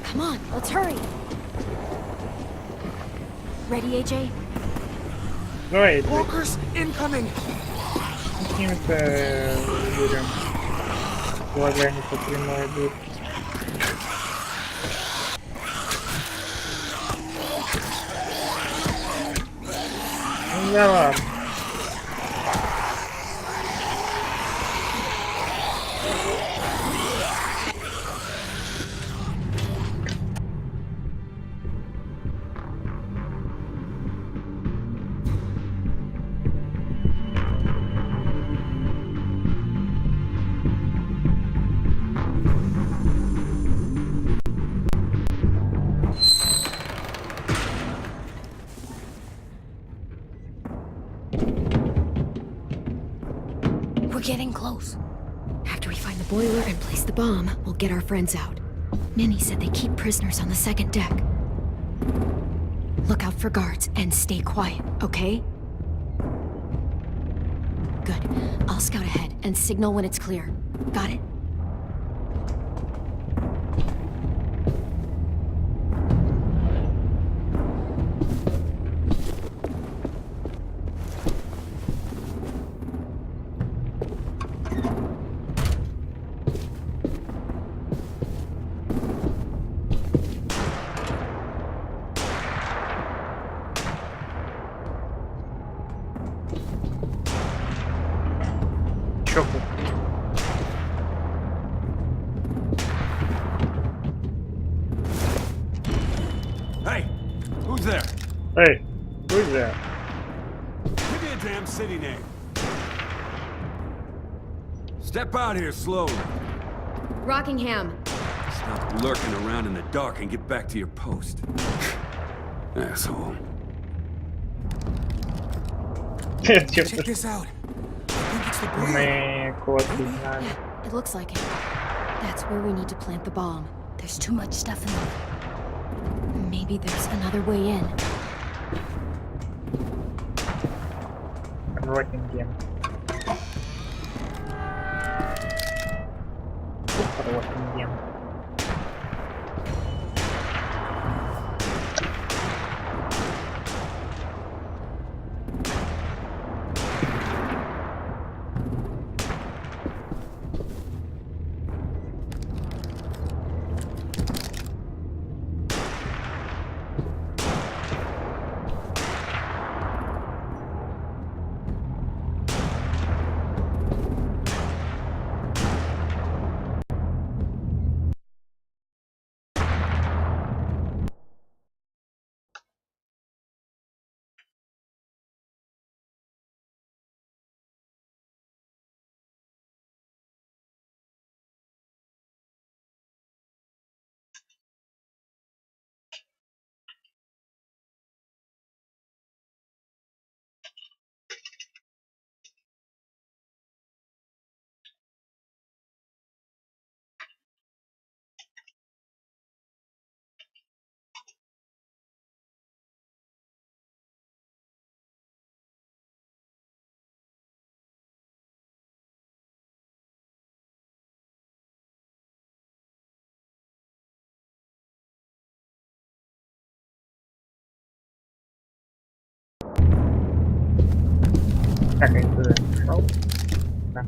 Come on, let's hurry. Ready, AJ? Давай, Walkers incoming! каким-то берем. Полагание по прямой идут. Ну да ладно. We're getting close. After we find the boiler and place the bomb, we'll get our friends out. Minnie said they keep prisoners on the second deck. Look out for guards and stay quiet, okay? Good. I'll scout ahead and signal when it's clear. Got it? Чоку. Hey! Who's there? Эй, who's there? Give me a damn city name. Step out here slowly. Rockingham. Stop lurking around in the dark and get back to your post. Asshole. Check this out. I think it's the bridge. Мы код знали. It looks like it. That's where we need to plant the bomb. There's too much stuff in there. Maybe there's another way in. Рокингем. Рокингем. Так, я туда пришел. Да.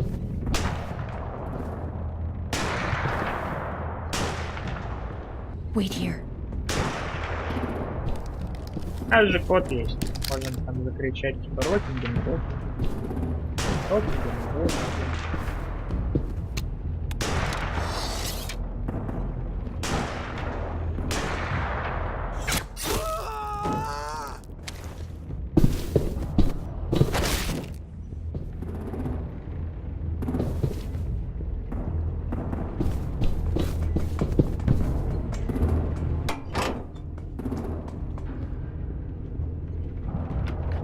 Wait here. А же код есть. Можем там закричать типа Рокингем, Рокингем.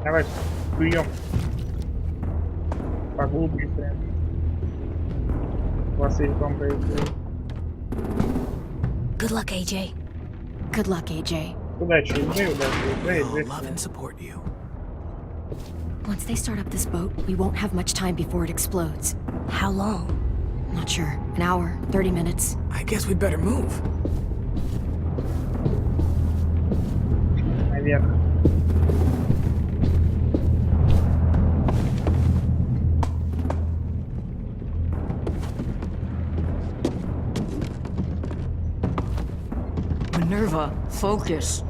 Давай суем поглубже прям. Лосыльком происходит. Good luck, AJ. Good luck, AJ. Удачи, удачи, We'll love and support you. Once they start up this boat, we won't have much time before it explodes. How long? Not sure. An hour, 30 minutes. I guess we'd better move. Наверх. Minerva, focus.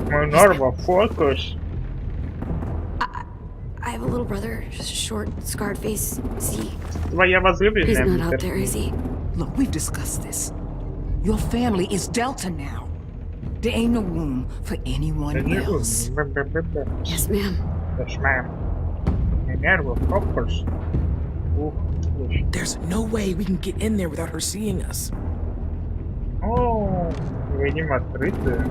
Minerva, focus. I have a little brother, short, scarred face. See? Твоя He's возлюбленная. not out there, is he? Look, we've discussed this. Your family is Delta now. There ain't no room for anyone else. Yes, ma'am. Yes, ma'am. Minerva, focus. Ух, слушай. There's no way we can get in there without her seeing us. О, видим открытую.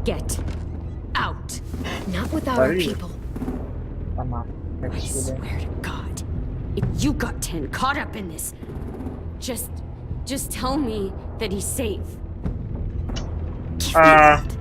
Get out. Not without our Sorry. people. Сама. I Отсюда. swear to God. If you got 10 caught up in this, just tell me that he's safe. Give me that.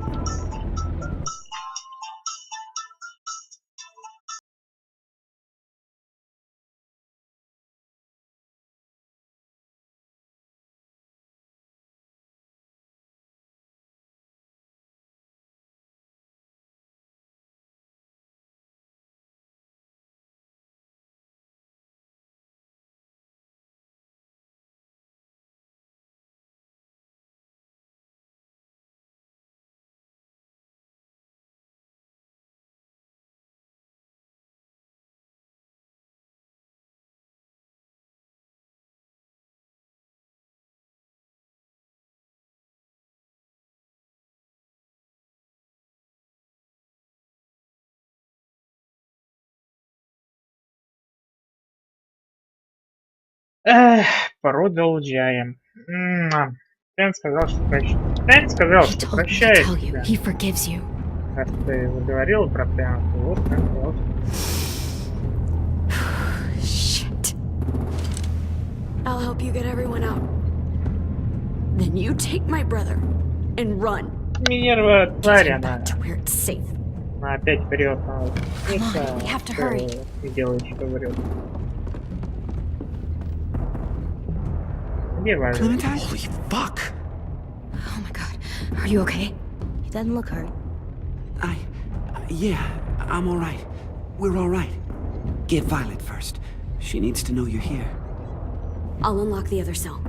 Эх, продолжаем. Тен сказал, что Тен сказал, He что told me to прощает tell you тебя. he forgives you. Раз ты заговорила про Тен, то вот Тен сказал, Shit. I'll help you get everyone out. Then you take my brother and run. Минерва тварь, Get him она back to where it's safe. опять вперед. Come on, we have to hurry. И делает, что говорит. Где важно? Holy fuck! Oh my god. Are you okay? He doesn't look hurt. Yeah, I'm all right. We're all right. Get Violet first. She needs to know you're here. I'll unlock the other cell.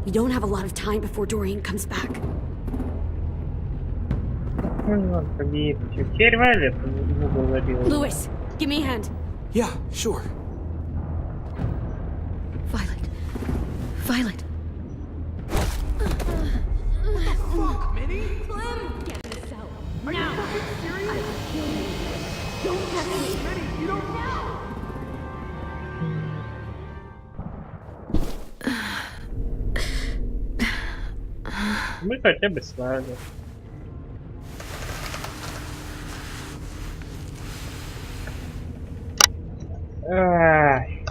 We don't have a lot of time before Dorian comes back. Теперь Вайлет в угол забил. Lewis, give me a hand. Yeah, sure. Violet. Violet. Fuck, Minnie! Get this out. Now. I will kill you. Don't touch me. Minnie, you don't... Мы хотя бы сразу. Ай.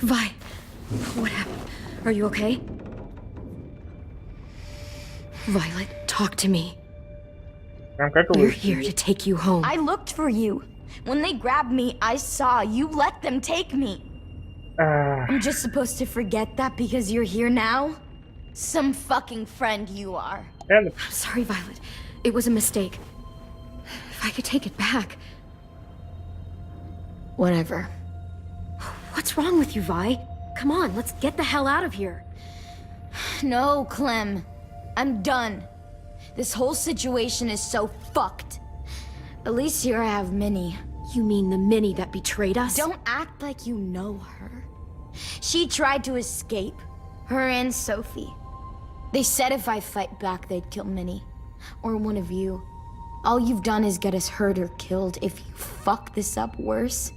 Vi, what happened? Are you okay? Violet, talk to me. We're here to take you home. I looked for you. When they grabbed me, I saw you let them take me. I'm just supposed to forget that because you're here now? Some fucking friend you are. I'm sorry, Violet. It was a mistake. If I could take it back. Whatever. What's wrong with you, Vi? Come on, let's get the hell out of here. No, Clem. I'm done. This whole situation is so fucked. At least here I have Minnie. You mean the Minnie that betrayed us? Don't act like you know her. She tried to escape. Her and Sophie. They said if I fight back, they'd kill Minnie. Or one of you. All you've done is get us hurt or killed. If you fuck this up worse,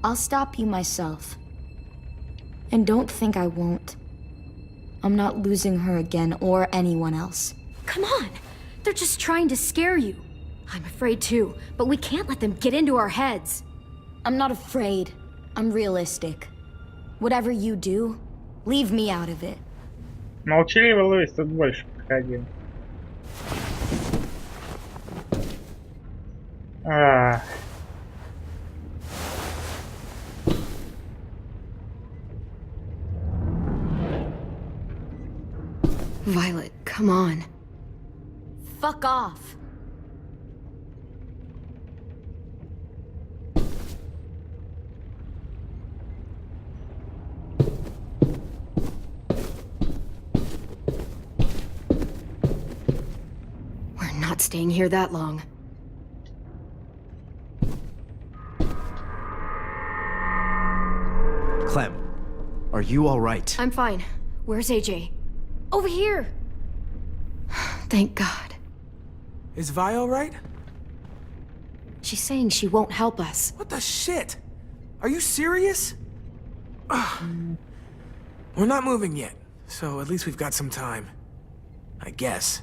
I'll stop you myself. And don't think I won't. I'm not losing her again or anyone else. Come on! They're just trying to scare you. I'm afraid too, but we can't let them get into our heads. I'm not afraid. I'm realistic. Whatever you do, leave me out of it. Молчаливый Луис тут больше подходил. Violet, come on. Fuck off. We're not staying here that long. Clem, are you all right? I'm fine. Where's AJ? Over here! Thank God. Is Vi all right? She's saying she won't help us. What the shit? Are you serious? We're not moving yet, so at least we've got some time. I guess.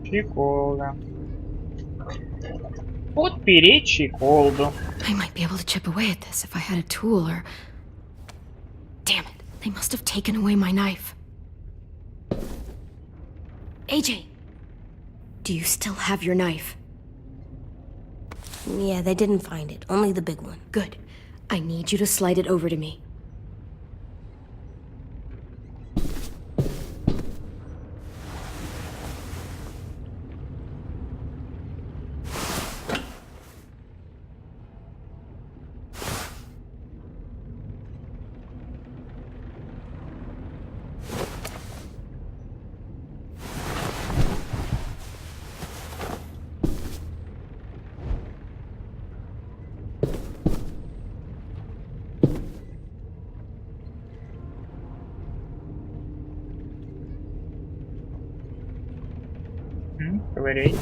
Щеколда. Подпереть щеколду. I might be able to chip away at this if I had a tool or... Damn it, they must have taken away my knife. AJ! Do you still have your knife? Yeah, they didn't find it. Only the big one. Good. I need you to slide it over to me. Ковыряй.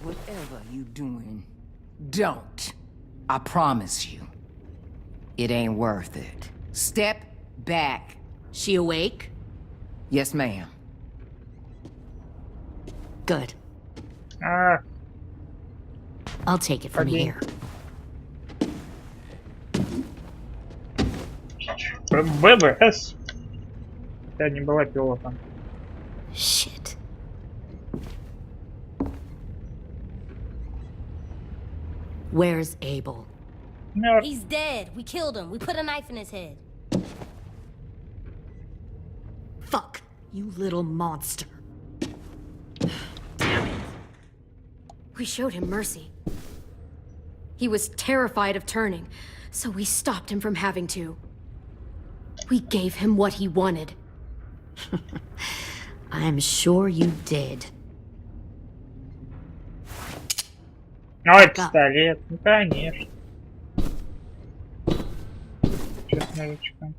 Whatever you doing, don't. I promise you. It ain't worth it. Step back. She awake? Yes, ma'am. Good. А, I'll take it from Okay. here. ББС. Я не была пилотом. Shit. Where's Abel? Мертв. He's dead. We killed him. We put a knife in his head. Fuck, you little monster. We showed him mercy. He was terrified of turning, so we stopped him from having to. We gave him what he wanted. I'm sure you did. Ой, пистолет. Ну, конечно. Чё с новичком?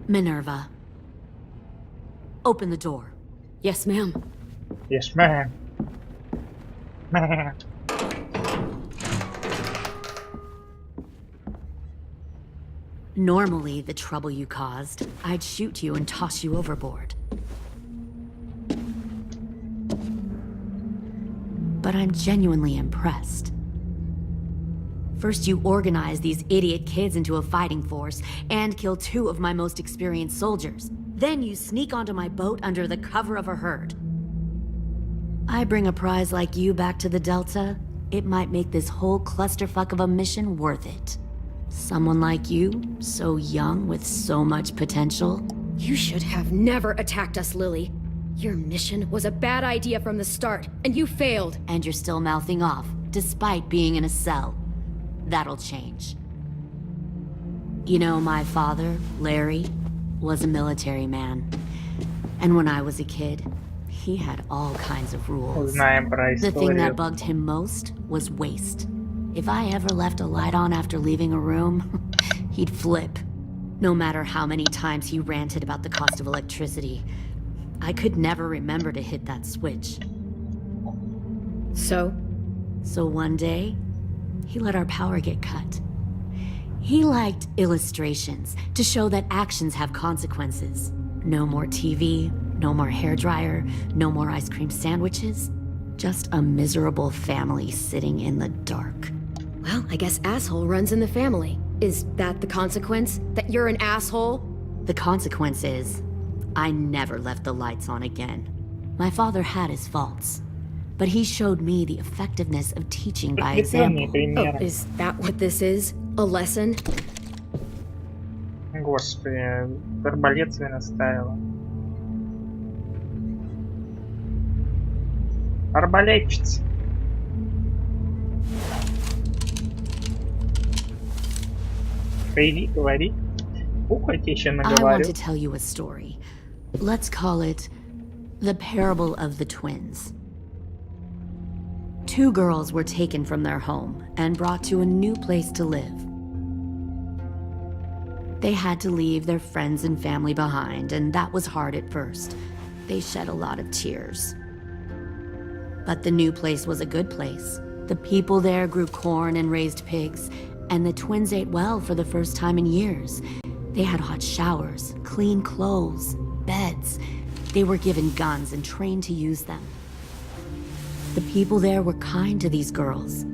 Minerva. Open the door. Yes, ma'am. Yes, ma'am. Ma'am. Normally, the trouble you caused, I'd shoot you and toss you overboard. But I'm genuinely impressed. First, you organize these idiot kids into a fighting force and kill 2 of my most experienced soldiers. Then you sneak onto my boat under the cover of a herd. I bring a prize like you back to the Delta, it might make this whole clusterfuck of a mission worth it. Someone like you, so young with so much potential. You should have never attacked us, Lily. Your mission was a bad idea from the start, and you failed. And you're still mouthing off, despite being in a cell. That'll change. You know, my father, Larry, was a military man. And when I was a kid, he had all kinds of rules. Знаем про The thing that историю. bugged him most was waste. If I ever left a light on after leaving a room, he'd flip. No matter how many times he ranted about the cost of electricity, I could never remember to hit that switch. So one day, he let our power get cut. He liked illustrations to show that actions have consequences. No more TV, no more hairdryer, no more ice cream sandwiches. Just a miserable family sitting in the dark. Well, I guess asshole runs in the family. Is that the consequence? That you're an asshole? The consequence is, I never left the lights on again. My father had his faults, but he showed me the effectiveness of teaching by example. Oh, is that what this is? A lesson? Господи, арбалет свой наставила. Арбалетчица. Пойди, говори. Ух, я тебе еще I want наговорю. to tell you a story. Let's call it the parable of the twins. 2 girls were taken from their home and brought to a new place to live. They had to leave their friends and family behind, and that was hard at first. They shed a lot of tears. But the new place was a good place. The people there grew corn and raised pigs, and the twins ate well for the first time in years. They had hot showers, clean clothes, beds. They were given guns and trained to use them. The people there were kind to these girls.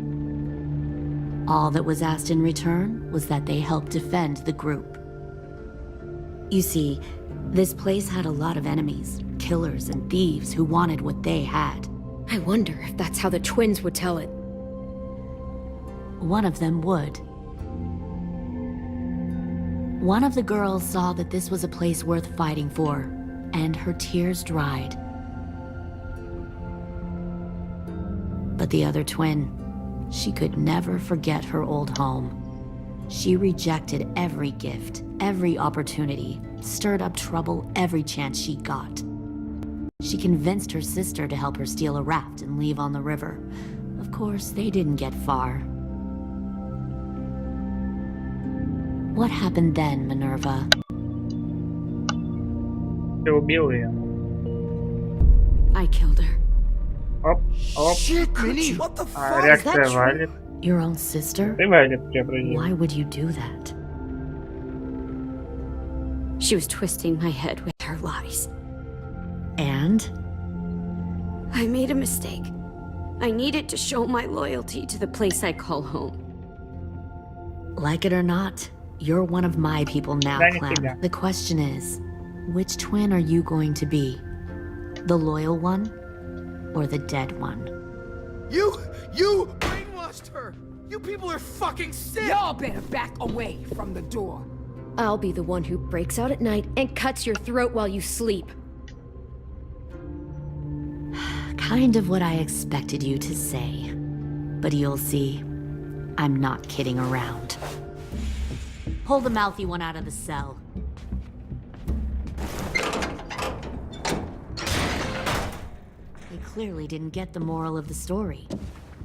All that was asked in return was that they help defend the group. You see, this place had a lot of enemies, killers and thieves who wanted what they had. I wonder if that's how the twins would tell it. One of them would. One of the girls saw that this was a place worth fighting for, and her tears dried. But the other twin, she could never forget her old home. She rejected every gift, every opportunity, stirred up trouble every chance she got. She convinced her sister to help her steal a raft and leave on the river. Of course, they didn't get far. What happened then, Minerva? Ты убил ее. I killed her. Оп, оп. Shit, Minnie, what the fuck? Реакция Вайлет. Your own sister? Ты Вайлет преобразил. Why would you do that? She was twisting my head with her lies. And? I made a mistake. I needed to show my loyalty to the place I call home. Like it or not, you're one of my people now, Clem. The question is, which twin are you going to be? The loyal one or the dead one? You brainwashed her! You people are fucking sick! Y'all better back away from the door. I'll be the one who breaks out at night and cuts your throat while you sleep. Kind of what I expected you to say. But you'll see, I'm not kidding around. Pull the mouthy one out of the cell. They clearly didn't get the moral of the story.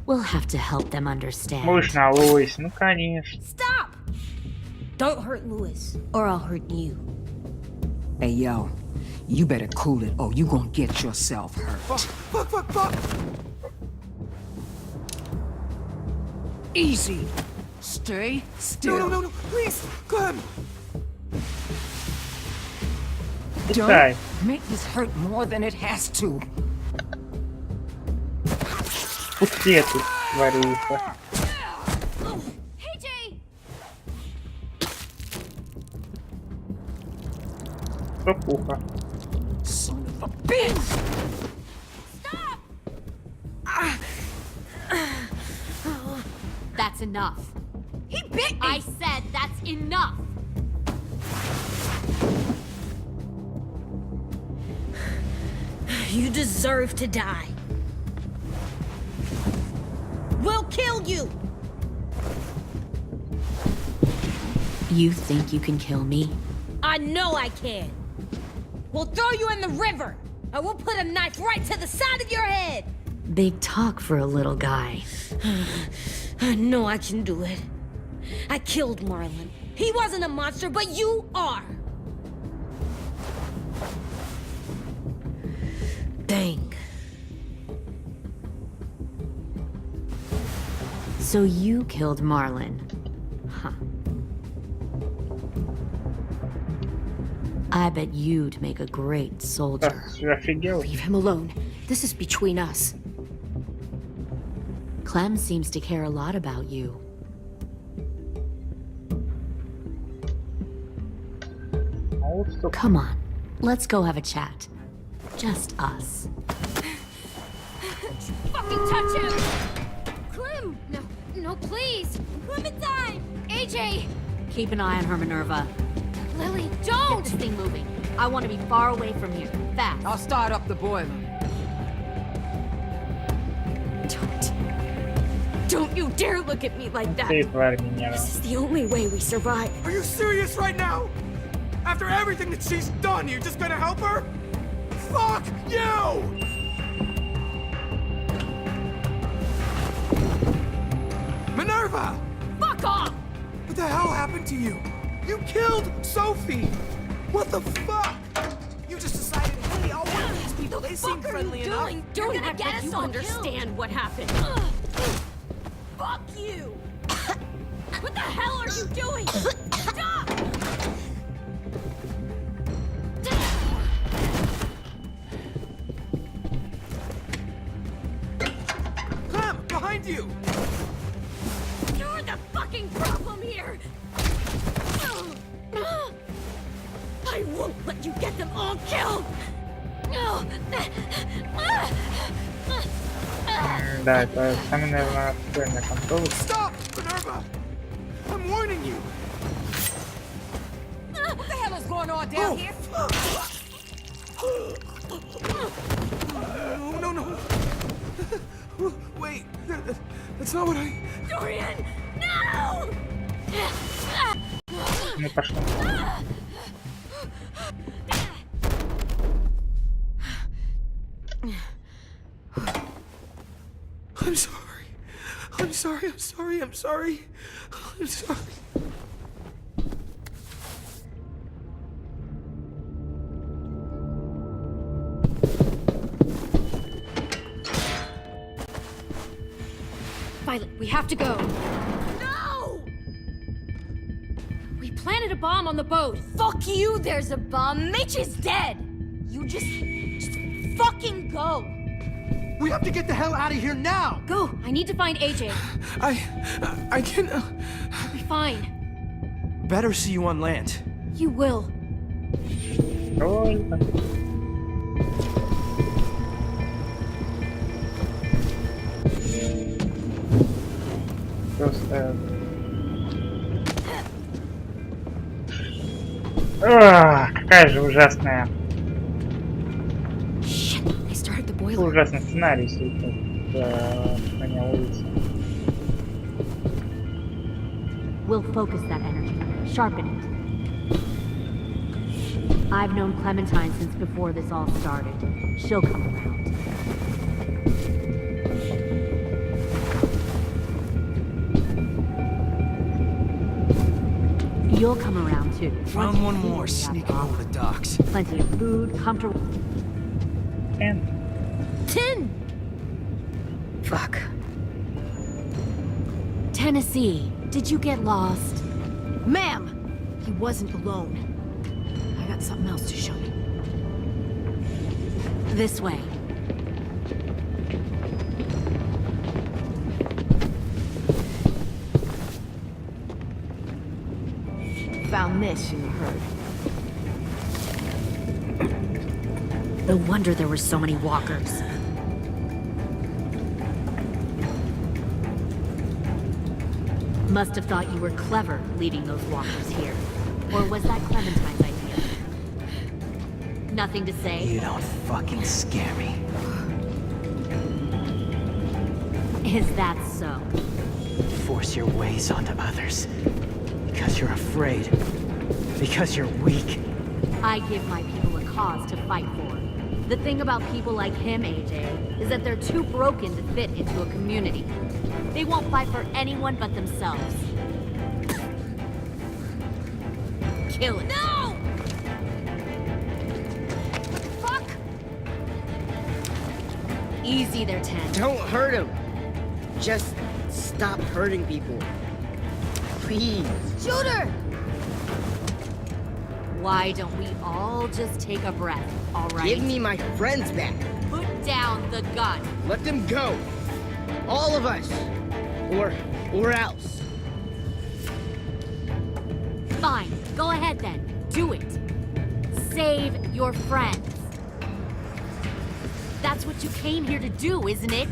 We'll have to help them understand. Можно, Луис, ну конечно. Stop! Don't hurt Louis, or I'll hurt you. Hey, yo. You better cool it, or you gonna get yourself hurt. Fuck! Easy. Stay still. No, please, Clem. Don't make this hurt more than it has to. Пусти эту тварюку. Стопуха. Son of a bitch! Stop! That's enough. He bit me! I said that's enough. You deserve to die. We'll kill you! You think you can kill me? I know I can. We'll throw you in the river, and we'll put a knife right to the side of your head. Big talk for a little guy. I know I can do it. I killed Marlon. He wasn't a monster, but you are. Dang. So you killed Marlon. Huh. I bet you'd make a great soldier. Leave him alone. This is between us. Clem seems to care a lot about you. Come on, let's go have a chat. Just us. Fucking touch him! Clem! No, please! Clementine! AJ! Keep an eye on her, Minerva. Lily, Get don't! this thing moving. I want to be far away from here. Fast. I'll start up the boiler. Don't you dare look at me like that. This is the only way we survive. Are you serious right now? After everything that she's done, you're just gonna help her? Fuck you! Minerva! Fuck off! What the hell happened to you? You killed Sophie! What the fuck? You just decided, hey, all of these people, they seem friendly enough. Don't gonna act get like us you all understand what happened. Fuck you! What the hell are you doing? Stop! Clem, behind you! You're the fucking problem here! I won't let you get them all killed! Да, это самый, наверное, актуальный контроль. Stop, Minerva! I'm warning you! What the hell is going on down here? No. Wait, that's not what I... Dorian, no! Ну, пошло. sorry. I'm sorry. Violet, we have to go. No! We planted a bomb on the boat. Fuck you, there's a bomb. Mitch is dead. You just fucking go. We have to get the hell out of here now! Go! I need to find AJ. I can't... I'll be fine. Better see you on land. You will. Просто... какая же ужасная... Ужасный сценарий сейчас на улице. We'll focus that energy, sharpen it. I've known Clementine since before this all started. She'll come around. You'll come around too. Found one more sneaking over the docks. Plenty of food, comfortable. And Tin! Fuck. Tennessee, did you get lost? Ma'am! He wasn't alone. I got something else to show you. This way. Found this in the herd. No wonder there were so many walkers. Must have thought you were clever leading those walkers here. Or was that Clementine's idea? Nothing to say? You don't fucking scare me. Is that so? Force your ways onto others. Because you're afraid. Because you're weak. I give my people a cause to fight for. The thing about people like him, AJ, is that they're too broken to fit into a community. They won't fight for anyone but themselves. Kill it. No! Fuck! Easy there, Ten. Don't hurt him. Just stop hurting people. Please. Shoot her! Why don't we all just take a breath, all right? Give me my friends back. Put down the gun. Let them go. All of us. Or else. Fine. Go ahead then. Do it. Save your friends. That's what you came here to do, isn't it?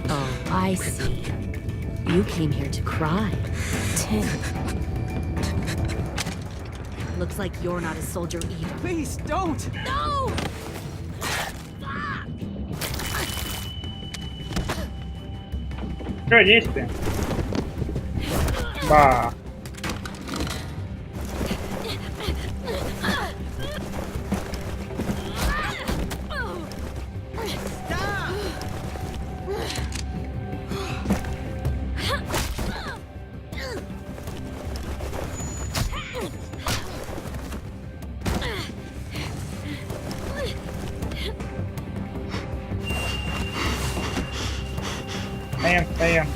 Oh, I see. You came here to cry. Tin. Looks like you're not a soldier either. Please, don't! No! Что, действие? Ба. Стоим.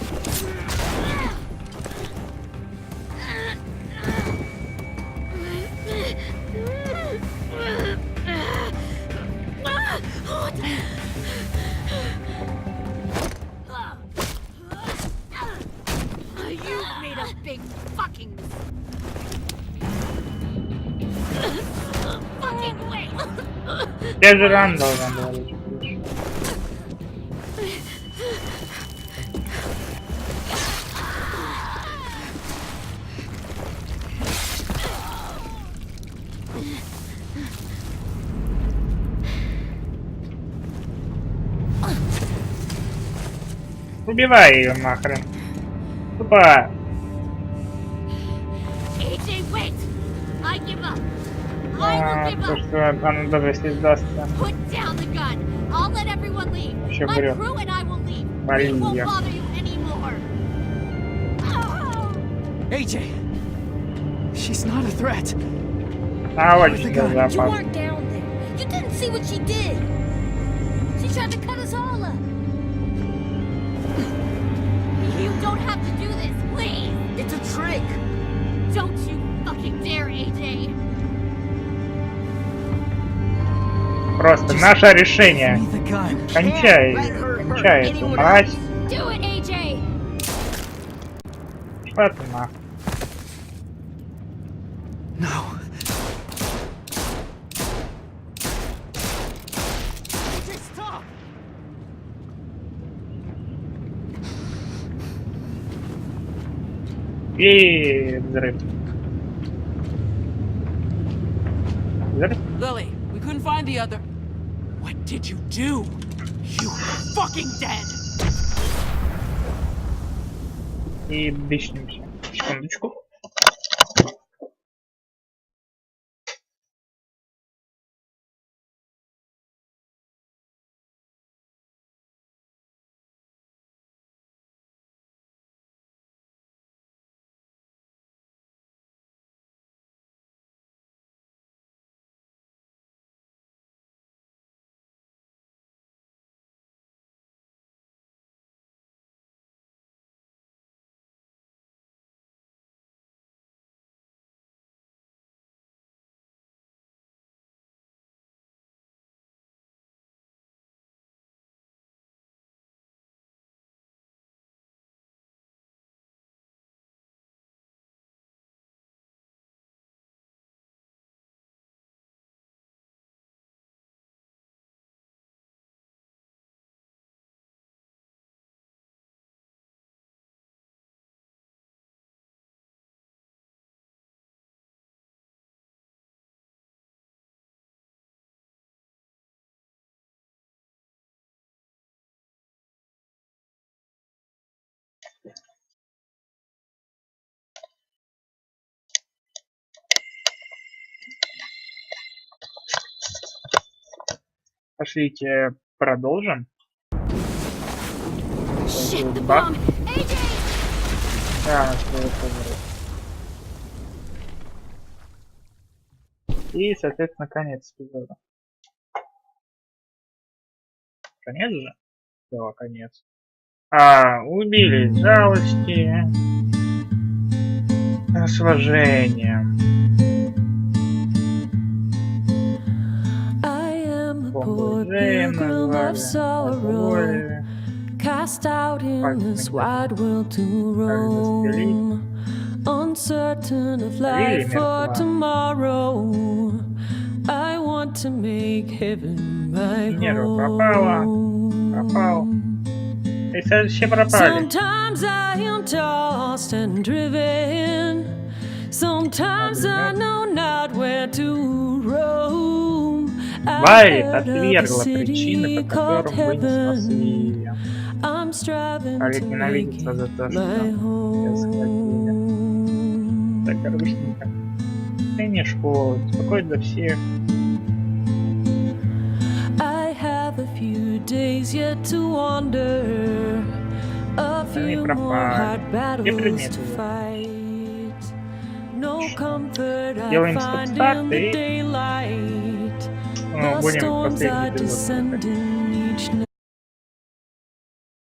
You made a big fucking fucking way. Я же ран должен был лечь. Убивай ее нахрен. Тупо. AJ, wait! I give up. I will give То, up. что она даже если сдастся. Put down the gun. I'll let everyone leave. Вообще еще My врет. crew and I will leave. We Вали won't ее. bother you anymore. AJ! She's not a threat. А вот With the что gun. за You опасно. weren't down there. You didn't see what she did. She tried to cut us all up. You don't have to do this, please. It's a trick. Don't you fucking dare, AJ. Просто наше решение. Give me the gun. Кончай. Let her hurt Кончай эту anyone мразь. else. Do it, AJ. Шла ты нахуй. No. AJ, stop! И взрыв. Взрыв. Lily, we couldn't find the other. What did you do? You fucking dead! И дычнемся. Секундочку. Пошлите продолжим. Shit, the Бах. bomb. AJ. Да, что это взрыв. И, соответственно, конец эпизода. Конец же? Да, конец. Убили жалости. С уважением. Poor pilgrim of sorrow, cast out in this wide world to roam, uncertain of life for tomorrow. I want to make heaven my home. И все пропали. Sometimes I am tossed and driven. Sometimes I know not where to roam. Вайт отвергла причины, по которым вы не спасли ее. А ведь ненавидится за то, что ее схватили. Так грустненько. Ты не школа, беспокоит за всех. I have a few days yet to wander, a few more hard battles to fight. No comfort I find in the daylight. The storms are descending